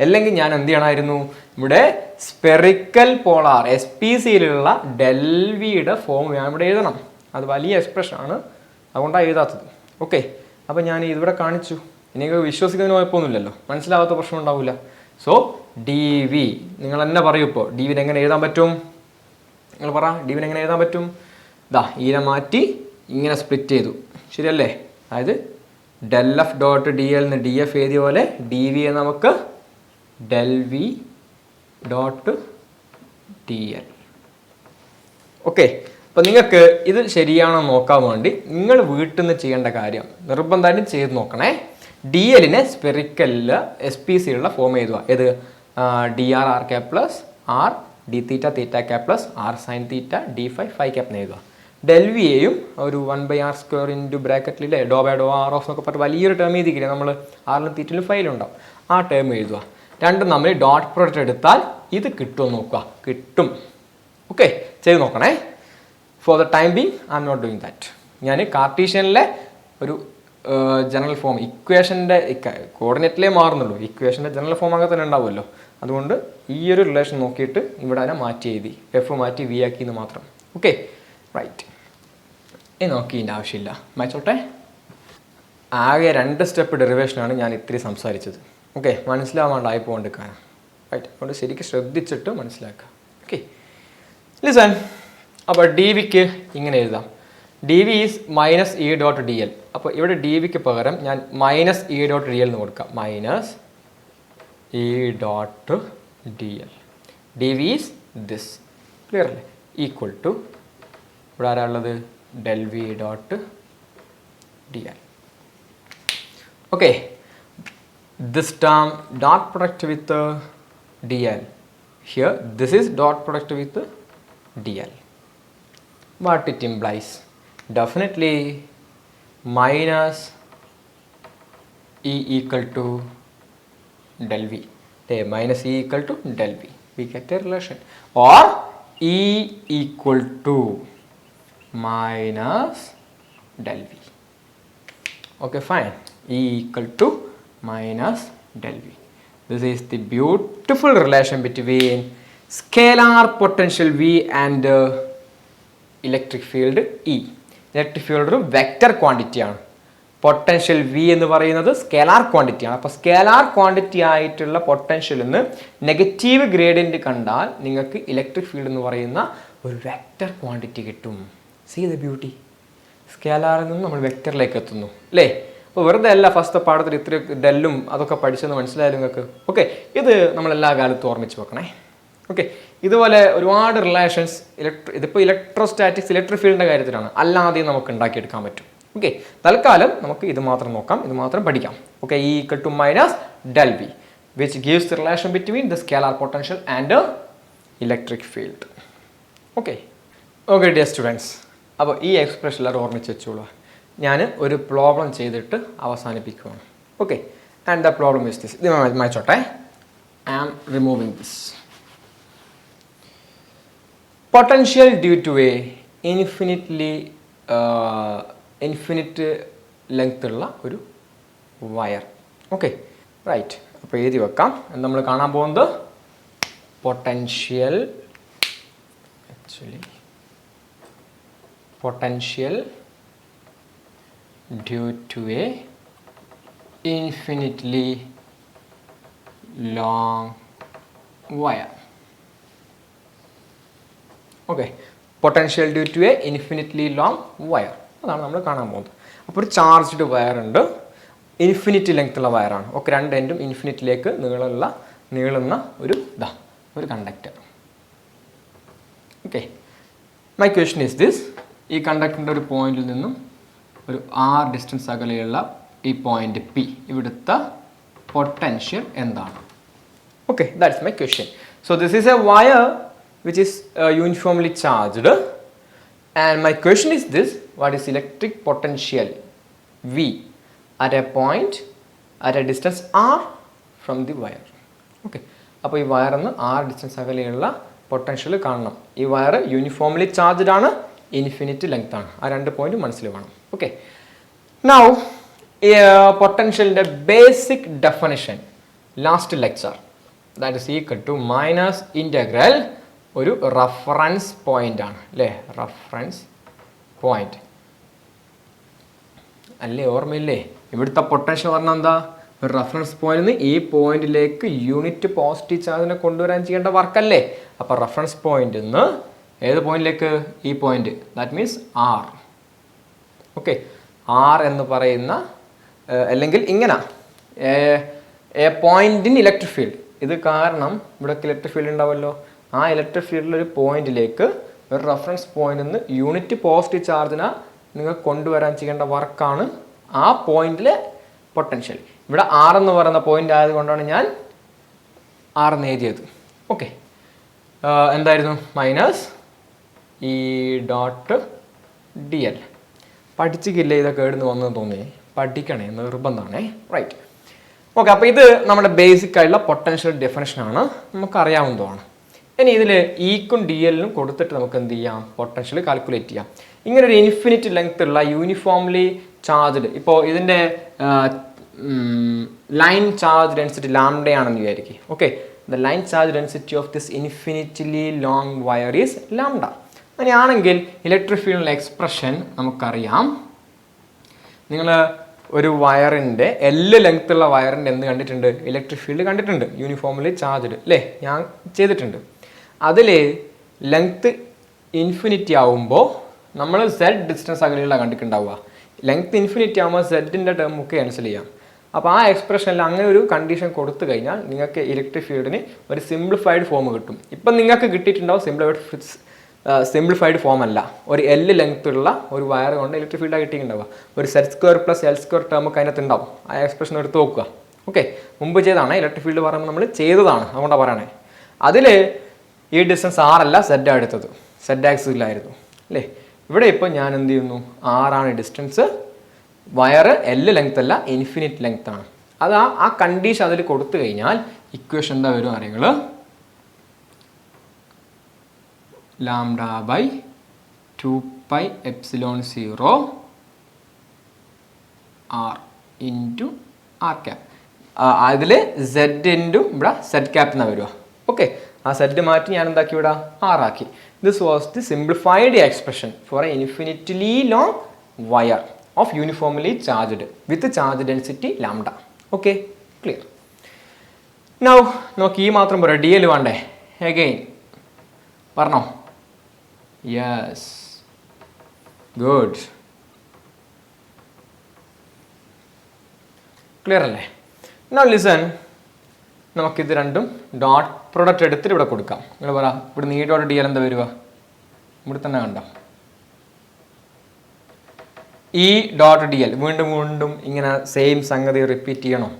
അല്ലെങ്കിൽ ഞാൻ എന്ത് ചെയ്യണമായിരുന്നു? ഇവിടെ സ്പെറിക്കൽ പോളാർ എസ് പി സിയിലുള്ള ഡെൽവിയുടെ ഫോം ഞാൻ ഇവിടെ എഴുതണം. അത് വലിയ എക്സ്പ്രഷനാണ്, അതുകൊണ്ടാണ് എഴുതാത്തത്. ഓക്കെ, അപ്പോൾ ഞാൻ ഇതിവിടെ കാണിച്ചു. എനിക്ക് വിശ്വസിക്കുന്നതിന് കുഴപ്പമൊന്നുമില്ലല്ലോ, മനസ്സിലാവാത്ത പ്രശ്നം ഉണ്ടാവില്ല. സോ ഡി വി നിങ്ങൾ തന്നെ പറയൂ. ഇപ്പോൾ ഡി വിനെ എങ്ങനെ എഴുതാൻ പറ്റും? നിങ്ങൾ പറ, ഡി വിനെ എങ്ങനെ എഴുതാൻ പറ്റും? ഈനെ മാറ്റി ഇങ്ങനെ സ്പ്ലിറ്റ് ചെയ്തു. ശരിയല്ലേ? അതായത് del F dot D L എന്ന് ഡി എഫ് എഴുതിയ പോലെ ഡി വിയെ നമുക്ക് del V dot D L. Okay, അപ്പോൾ നിങ്ങൾക്ക് ഇത് ശരിയാണോ നോക്കാൻ വേണ്ടി നിങ്ങൾ വീട്ടിൽ നിന്ന് ചെയ്യേണ്ട കാര്യം നിർബന്ധമായിട്ടും ചെയ്ത് നോക്കണേ. ഡി എല്ലിനെ സ്പെറിക്കലിൽ എസ് പി സിയിലുള്ള ഫോം എഴുതുക. ഏത്? D R r k plus R D theta theta k plus R sine theta D phi phi k എന്ന് എഴുതുക. ഡെൽവിയെയും ഒരു 1/r² ഇൻറ്റു ബ്രാക്കറ്റിലെ doh by Dr r of എന്നൊക്കെ പറഞ്ഞിട്ട് വലിയൊരു ടേം എഴുതിക്കില്ലേ നമ്മൾ, ആറിലും തീറ്റിലും ഫൈലുണ്ടാവും, ആ ടേം എഴുതുക. രണ്ടും നമ്മൾ ഡോട്ട് പ്രൊഡക്റ്റ് എടുത്താൽ ഇത് കിട്ടുമെന്ന് നോക്കുക. കിട്ടും. ഓക്കെ, ചെയ്ത് നോക്കണേ. For the time being I am not doing that. ഞാൻ കാർട്ടീഷ്യനിലെ ഒരു ജനറൽ ഫോം ഇക്വേഷൻ്റെ കോർഡിനേറ്റിലേ മാറുന്നുള്ളൂ, ഇക്വേഷൻ്റെ ജനറൽ ഫോം അങ്ങനെ തന്നെ ഉണ്ടാവുമല്ലോ. അതുകൊണ്ട് ഈ ഒരു റിലേഷൻ നോക്കിയിട്ട് ഇവിടെ തന്നെ മാറ്റി എഴുതി, എഫ് മാറ്റി വി ആക്കിയെന്ന് മാത്രം. Okay, right. ഇനി നോക്കി ഇതിൻ്റെ ആവശ്യമില്ല, മാച്ചോട്ടെ. ആകെ 2 സ്റ്റെപ്പ് ഡെറിവേഷനാണ് ഞാൻ ഇത്തിരി സംസാരിച്ചത്. ഓക്കെ, മനസ്സിലാവാണ്ടായി പോകാണ്ടിരിക്കാനാണ്. റൈറ്റ്, അതുകൊണ്ട് ശരിക്കും ശ്രദ്ധിച്ചിട്ട് മനസ്സിലാക്കുക. Okay, listen. അപ്പോൾ ഡി വിക്ക് ഇങ്ങനെ എഴുതാം. D v is minus E dot D l. അപ്പോൾ ഇവിടെ ഡി വിക്ക് പകരം ഞാൻ minus E dot D L എന്ന് കൊടുക്കാം. Minus E dot D l. D v is this. Clear അല്ലേ? ഈക്വൽ ടു ഇവിടെ ആരാളുള്ളത്? Del V dot D L. Okay, this term dot product with dl. Here this is dot product with dl. What it implies? Definitely minus e equal to del v. Minus e equal to del v. We get a relation. Or e equal to minus del v. Okay, fine. E equal to minus del v. This is the beautiful relation between scalar potential V and electric field E. Electric field ഒരു vector quantity ആണ്. Potential v എന്ന് പറയുന്നത് scalar quantity ആണ്. അപ്പോൾ scalar quantity ആയിട്ടുള്ള potential നിന്ന് negative gradient കണ്ടാൽ നിങ്ങൾക്ക് ഇലക്ട്രിക് ഫീൽഡ് എന്ന് പറയുന്ന ഒരു വെക്റ്റർ ക്വാണ്ടിറ്റി കിട്ടും. See the beauty. സ്കേലാറിൽ നിന്ന് നമ്മൾ വെക്റ്ററിലേക്ക് എത്തുന്നു അല്ലേ? അപ്പോൾ വെറുതെ അല്ല ഫസ്റ്റ് പാഠത്തിൽ ഇത്ര ഡെല്ലും അതൊക്കെ പഠിച്ചെന്ന് മനസ്സിലായാലും നിങ്ങൾക്ക്. ഓക്കെ, ഇത് നമ്മളെല്ലാ കാലത്തും ഓർമ്മിച്ച് വെക്കണേ. ഓക്കെ, ഇതുപോലെ ഒരുപാട് റിലേഷൻസ് ഇതിപ്പോൾ ഇലക്ട്രോസ്റ്റാറ്റിക്സ് ഇലക്ട്രിക് ഫീൽഡിൻ്റെ കാര്യത്തിലാണ്, അല്ലാതെയും നമുക്ക് ഉണ്ടാക്കിയെടുക്കാൻ പറ്റും. ഓക്കെ, തൽക്കാലം നമുക്ക് ഇത് മാത്രം നോക്കാം, ഇത് മാത്രം പഠിക്കാം. Okay, E equal to minus del V which gives the relation between the scalar potential and electric field. Okay okay dear students, അപ്പോൾ ഈ എക്സ്പ്രഷൻ എല്ലാവരും ഓർമ്മിച്ച് വെച്ചോളൂ. ഞാൻ ഒരു പ്രോബ്ലം ചെയ്തിട്ട് അവസാനിപ്പിക്കുകയാണ്. Okay, and the problem is this. ഇത് മായ്ച്ചോട്ടെ. I am removing this. Potential due to a infinite length ഉള്ള ഒരു വയർ. Okay right. അപ്പോൾ എഴുതി വെക്കാം. നമ്മൾ കാണാൻ പോകുന്നത് potential due to a infinitely long wire. Okay, potential due to a infinitely long wire, അതാണ് നമ്മൾ കാണാൻ പോകുന്നത്. അപ്പോൾ ഒരു ചാർജ്ഡ് വയർ ഉണ്ട്, ഇൻഫിനിറ്റ് ലെങ്ത് ഉള്ള വയറാണ്. ഓക്കെ, രണ്ട് എൻഡും ഇൻഫിനിറ്റിലേക്ക് നീളുന്ന ഒരു conductor. Okay, my question is this. ഈ കണ്ടക്ടറിൻ്റെ ഒരു പോയിന്റിൽ നിന്നും ഒരു r ഡിസ്റ്റൻസ് അകലെയുള്ള ഈ പോയിന്റ് P, ഇവിടുത്തെ പൊട്ടൻഷ്യൽ എന്താണ്? Okay, that's my question. So this is A wire which is uniformly charged, and my question is this: what is electric potential V at a point at a distance r from the wire? Okay, അപ്പോൾ ഈ വയറിന്ന് r distance അകലെയുള്ള potential കാണണം. ഈ wire uniformly charged ആണ്, infinite length ആണ്. ആ രണ്ട് പോയിന്റ് മനസ്സിൽ വേണം. ഓക്കെ, നൗ പൊട്ടൻഷ്യലിൻ്റെ basic definition last lecture, that is equal to minus integral ഒരു റഫറൻസ് പോയിന്റ് ആണ് അല്ലേ? റഫറൻസ് പോയിന്റ് അല്ലേ? ഓർമ്മയില്ലേ? ഇവിടുത്തെ പൊട്ടൻഷ്യൽ പറഞ്ഞാൽ എന്താ? ഒരു റഫറൻസ് പോയിന്റിൽ നിന്ന് ഈ പോയിന്റിലേക്ക് യൂണിറ്റ് പോസിറ്റീവ് ചാർജിനെ കൊണ്ടുവരാൻ ചെയ്യേണ്ട വർക്കല്ലേ? അപ്പോൾ റഫറൻസ് പോയിന്റിൽ നിന്ന് ഏത് പോയിന്റിലേക്ക്? ഈ point, that means R. Okay, R എന്ന് പറയുന്ന അല്ലെങ്കിൽ ഇങ്ങനെ a point in electric field. ഇത് കാരണം ഇവിടെ ഇലക്ട്രിക് ഫീൽഡ് ഉണ്ടാവുമല്ലോ. ആ ഇലക്ട്രിക് ഫീൽഡിലൊരു പോയിന്റിലേക്ക് ഒരു റഫറൻസ് പോയിന്റിൽ നിന്ന് യൂണിറ്റ് പോസിറ്റീവ് ചാർജിനെ നിങ്ങൾ കൊണ്ടുവരാൻ ചെയ്യേണ്ട വർക്കാണ് ആ പോയിന്റിലെ പൊട്ടൻഷ്യൽ. ഇവിടെ ആർ എന്ന് പറയുന്ന പോയിന്റ് ആയതുകൊണ്ടാണ് ഞാൻ ആർ എന്ന് എഴുതിയത്. ഓക്കെ, എന്തായിരുന്നു? മൈനസ് ഈ ഡോട്ട് ഡി എൽ. പഠിച്ചിട്ടില്ലേ? ഇതൊക്കെ എവിടുന്ന് വന്നെന്ന് തോന്നി. പഠിക്കണേ, നിർബന്ധമാണേ. റൈറ്റ്. ഓക്കെ, അപ്പോൾ ഇത് നമ്മുടെ ബേസിക് ആയിട്ടുള്ള പൊട്ടൻഷ്യൽ ഡെഫിനിഷനാണ്, നമുക്കറിയാവുന്നതാണ്. ഇനി ഇതിൽ ഇക്കും ഡി എല്ലിനും കൊടുത്തിട്ട് നമുക്ക് എന്ത് ചെയ്യാം? പൊട്ടൻഷ്യൽ കാൽക്കുലേറ്റ് ചെയ്യാം. ഇങ്ങനെ ഒരു ഇൻഫിനിറ്റ് ലെങ്ത് ഉള്ള യൂണിഫോംലി ചാർജ്ഡ്, ഇപ്പോൾ ഇതിൻ്റെ ലൈൻ ചാർജ് ഡെൻസിറ്റി ലാംഡയാണെന്ന് വിചാരിക്കും. Okay, the line charge density of this infinitely long wire is lambda. അങ്ങനെയാണെങ്കിൽ ഇലക്ട്രിക് ഫീൽഡിലെ എക്സ്പ്രഷൻ നമുക്കറിയാം. നിങ്ങൾ ഒരു വയറിൻ്റെ ലെങ്ത് ഉള്ള വയറിൻ്റെ എന്ത് കണ്ടിട്ടുണ്ട്? ഇലക്ട്രിക് ഫീൽഡ് കണ്ടിട്ടുണ്ട്, യൂണിഫോംലി ചാർജ്ഡ് അല്ലേ? ഞാൻ ചെയ്തിട്ടുണ്ട്. അതിൽ ലെങ്ത്ത് ഇൻഫിനിറ്റി ആവുമ്പോൾ നമ്മൾ സെഡ് ഡിസ്റ്റൻസ് അകലെയുള്ള കണ്ടിട്ടുണ്ടാവുക. ലെങ്ത്ത് ഇൻഫിനിറ്റി ആകുമ്പോൾ സെഡിൻ്റെ ടേം ഒക്കെ ക്യാൻസൽ ചെയ്യാം. അപ്പോൾ ആ എക്സ്പ്രഷനിൽ അങ്ങനെ ഒരു കണ്ടീഷൻ കൊടുത്തു കഴിഞ്ഞാൽ നിങ്ങൾക്ക് ഇലക്ട്രിക് ഫീൽഡിന് ഒരു സിംപ്ലിഫൈഡ് ഫോം കിട്ടും. ഇപ്പം നിങ്ങൾക്ക് കിട്ടിയിട്ടുണ്ടാവും സിംപ്ലിഫൈഡ് ഫോം അല്ല, ഒരു ലെങ്ത് ഉള്ള ഒരു വയർ കൊണ്ട് ഇലക്ട്രിക് ഫീൽഡ് കിട്ടിയിട്ടുണ്ടാവുക. ഒരു zed square plus l square term ഒക്കെ അതിനകത്ത് ഉണ്ടാവും. ആ എക്സ്പ്രഷൻ എടുത്ത് നോക്കുക. ഓക്കെ, മുമ്പ് ചെയ്താണ് ഇലക്ട്രിക് ഫീൽഡ് പറയുമ്പോൾ നമ്മൾ ചെയ്തതാണ്, അതുകൊണ്ടാണ് പറയണേ. അതിൽ ഈ ഡിസ്റ്റൻസ് ആറല്ല സെഡ് എടുത്തത്, സെഡ് ആക്സിസിലായിരുന്നു അല്ലേ? ഇവിടെ ഇപ്പോൾ ഞാൻ എന്ത് ചെയ്യുന്നു? ആറാണ് ഡിസ്റ്റൻസ്, വയർ ലെങ്ത് അല്ല ഇൻഫിനിറ്റ് ലെങ്ത് ആണ്. അത് ആ കണ്ടീഷൻ അതിൽ കൊടുത്തു കഴിഞ്ഞാൽ ഇക്വേഷൻ എന്താ വരും അറിയുങ്ങൾ? Lambda by 2πε0 r into r cap. അതിൽ സെഡ് ഇൻറ്റു ഇവിടെ സെഡ് ക്യാപ്പ് എന്നാണ് വരിക. ഓക്കെ, ആ സെഡ് മാറ്റി ഞാൻ എന്താക്കി വിടാം? ആറാക്കി. This was the simplified expression for a infinitely long wire of uniformly charged with charge density lambda. Okay, clear. Now നോക്കി, ഈ മാത്രം പോരാ, ഡി എൽ വേണ്ടേ? അഗെയിൻ പറഞ്ഞോ? യെസ്, ഗുഡ്, ക്ലിയർ അല്ലേ? നൗ ലിസൺ, നമുക്കിത് രണ്ടും ഡോട്ട് പ്രൊഡക്റ്റ് എടുത്തിട്ട് ഇവിടെ കൊടുക്കാം. നിങ്ങൾ പറ, ഇവിടെ നീ ഡോട്ട് ഡി എൽ എന്താ വരിക? ഇവിടെ തന്നെ കണ്ടോ? ഈ ഡോട്ട് ഡി എൽ വീണ്ടും വീണ്ടും ഇങ്ങനെ സെയിം സംഗതി റിപ്പീറ്റ് ചെയ്യണോ?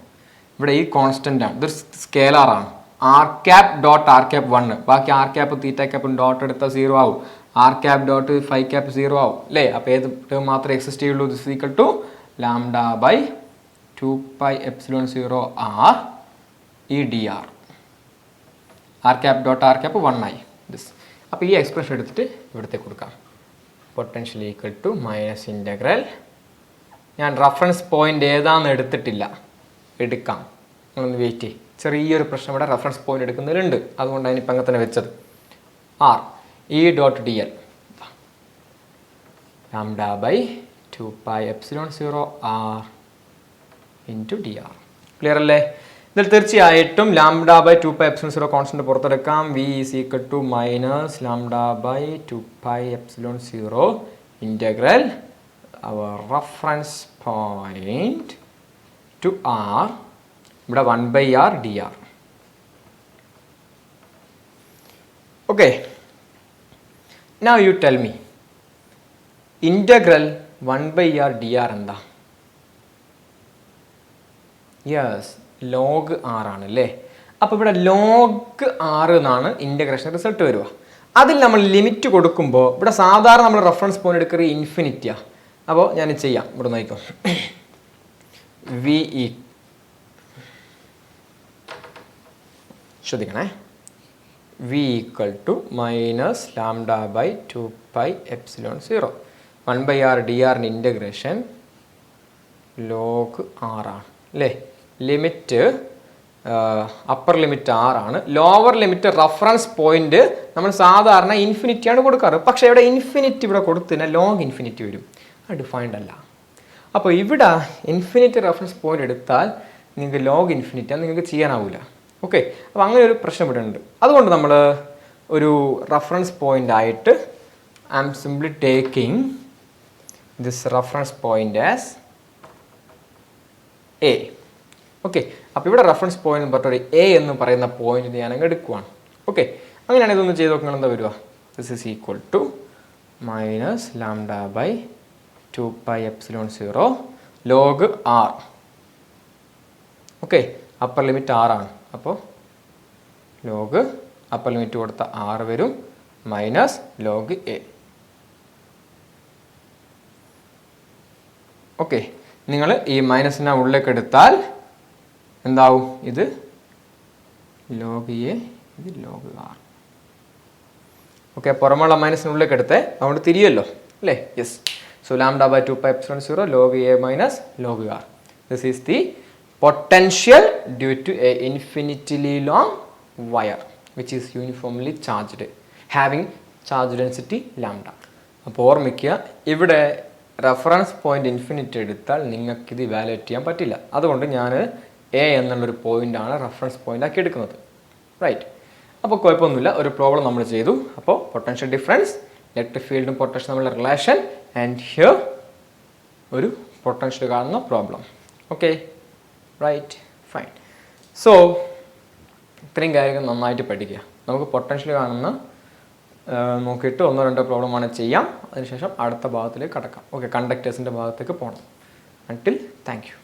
ഇവിടെ ഈ കോൺസ്റ്റൻ്റ് ആണ്, ഇതൊരു സ്കേലാറാണ്. R cap dot r cap 1, ബാക്കി ആർ ക്യാപ്പ് തീറ്റ ക്യാപ്പും ഡോട്ട് എടുത്താൽ 0 ആവും, r cap dot phi cap 0 ആവും അല്ലേ. അപ്പോൾ ഏത് ടേം മാത്രമേ എക്സിസ്റ്റ് ചെയ്യുള്ളൂ? This equal to lambda by 2πε0 r ഈ d R. R cap dot R cap 1 ആയി ദിസ്. അപ്പോൾ ഈ എക്സ്പ്രഷൻ എടുത്തിട്ട് ഇവിടുത്തെ കൊടുക്കാം. Potential equal to minus integral, ഞാൻ റഫറൻസ് പോയിന്റ് ഏതാണെന്ന് എടുത്തിട്ടില്ല, എടുക്കാം. നിങ്ങളൊന്ന് വെയിറ്റ് ചെയ്യും. ചെറിയൊരു പ്രശ്നം ഇവിടെ റഫറൻസ് പോയിന്റ് എടുക്കുന്നതിലുണ്ട്, അതുകൊണ്ടാണ് ഇപ്പം അങ്ങനെ തന്നെ വെച്ചത്. R e dot D l lambda by 2πε0 r into D r. Clear അല്ലേ? ഇതിൽ തീർച്ചയായിട്ടും ലാംഡ ബൈ 2πε0 കോൺസ്റ്റന്റ് പുറത്തെടുക്കാം. V is equal to minus lambda by 2πε0 integral over reference point to r, ഇവിടെ 1/r dr. Okay, now you tell me integral 1/r dr എന്താ? Yes, log r ആണ് അല്ലേ. അപ്പോൾ ഇവിടെ log r എന്നാണ് integration result വരിക. അതിൽ നമ്മൾ ലിമിറ്റ് കൊടുക്കുമ്പോൾ ഇവിടെ സാധാരണ നമ്മൾ റെഫറൻസ് പോയിന്റ് എടുക്കുന്നത് ഇൻഫിനിറ്റിയാണ്. അപ്പോൾ ഞാൻ ചെയ്യാം, ഇവിടെ നോക്കിക്കോ. വി ഇ ശ്രദ്ധിക്കണേ, v equal to minus lambda by 2πε0 1/r dr integration log r ആണ് അല്ലേ. ലിമിറ്റ് അപ്പർ ലിമിറ്റ് ആർ ആണ്, ലോവർ ലിമിറ്റ് റഫറൻസ് പോയിന്റ് നമ്മൾ സാധാരണ ഇൻഫിനിറ്റിയാണ് കൊടുക്കാറ്. പക്ഷേ ഇവിടെ ഇൻഫിനിറ്റി ഇവിടെ കൊടുത്തതിനാൽ ലോഗ് ഇൻഫിനിറ്റി വരും, അത് ഡിഫൈൻഡ് അല്ല. അപ്പോൾ ഇവിടെ ഇൻഫിനിറ്റി റഫറൻസ് പോയിന്റ് എടുത്താൽ നിങ്ങൾക്ക് ലോഗ് ഇൻഫിനിറ്റി അത് നിങ്ങൾക്ക് ചെയ്യാനാവില്ല. ഓക്കെ, അപ്പോൾ അങ്ങനെ ഒരു പ്രശ്നം ഇവിടെ ഉണ്ട്. അതുകൊണ്ട് നമ്മൾ ഒരു റഫറൻസ് പോയിന്റ് ആയിട്ട് I am simply taking this reference point as a. Okay, അപ്പോൾ ഇവിടെ റഫറൻസ് പോയിന്റ് പറഞ്ഞൊരു എ എന്ന് പറയുന്ന പോയിന്റ് ഞാൻ അങ്ങ് എടുക്കുവാണ്. ഓക്കെ, അങ്ങനെയാണെങ്കിൽ ഇതൊന്ന് ചെയ്ത് നോക്കണം. എന്താ വരിക? This is equal to minus lambda by 2πε0 log r. Okay, upper limit ആറാണ്, അപ്പോൾ ലോഗ് അപ്പർ ലിമിറ്റ് കൊടുത്ത 6 വരും മൈനസ് ലോഗ് എ. ഓക്കെ, നിങ്ങൾ ഈ മൈനസിനെ ഉള്ളിലേക്ക് എടുത്താൽ എന്താവും? ഇത് ലോഗ് എ, ഇത് ലോഗ് ആർ. ഓക്കെ, പുറമുള്ള മൈനസിനുള്ളിലേക്ക് എടുത്തേ, അതുകൊണ്ട് തിരിയല്ലോ അല്ലേ. Yes, so lambda by 2πε0 log a minus log r. This is the potential due to a infinitely long wire which is uniformly charged having charge density lambda. അപ്പോൾ ഓർമ്മിക്കുക, ഇവിടെ റെഫറൻസ് പോയിന്റ് ഇൻഫിനിറ്റി എടുത്താൽ നിങ്ങൾക്കിത് ഇവാലുവേറ്റ് ചെയ്യാൻ പറ്റില്ല. അതുകൊണ്ട് ഞാൻ A എന്നുള്ളൊരു പോയിൻ്റാണ് റെഫറൻസ് പോയിന്റ് ആക്കി എടുക്കുന്നത്. റൈറ്റ്, അപ്പോൾ കുഴപ്പമൊന്നുമില്ല, ഒരു പ്രോബ്ലം നമ്മൾ ചെയ്തു. അപ്പോൾ പൊട്ടൻഷ്യൽ ഡിഫറൻസ്, ഇലക്ട്രിക് ഫീൽഡും പൊട്ടൻഷ്യൽ തമ്മിലുള്ള റിലേഷൻ, ആൻഡ് ഹിയർ ഒരു പൊട്ടൻഷ്യൽ കാണുന്ന problem. Okay, right, fine. So ഇത്രയും കാര്യങ്ങൾ നന്നായിട്ട് പഠിക്കുക. നമുക്ക് പൊട്ടൻഷ്യൽ കാണുന്ന നോക്കിയിട്ട് 1-2 പ്രോബ്ലമാണ് ചെയ്യാം. അതിനുശേഷം അടുത്ത ഭാഗത്തിലേക്ക് കടക്കാം. ഓക്കെ, കണ്ടക്ടേഴ്സിൻ്റെ ഭാഗത്തേക്ക് പോകണം. Until thank you.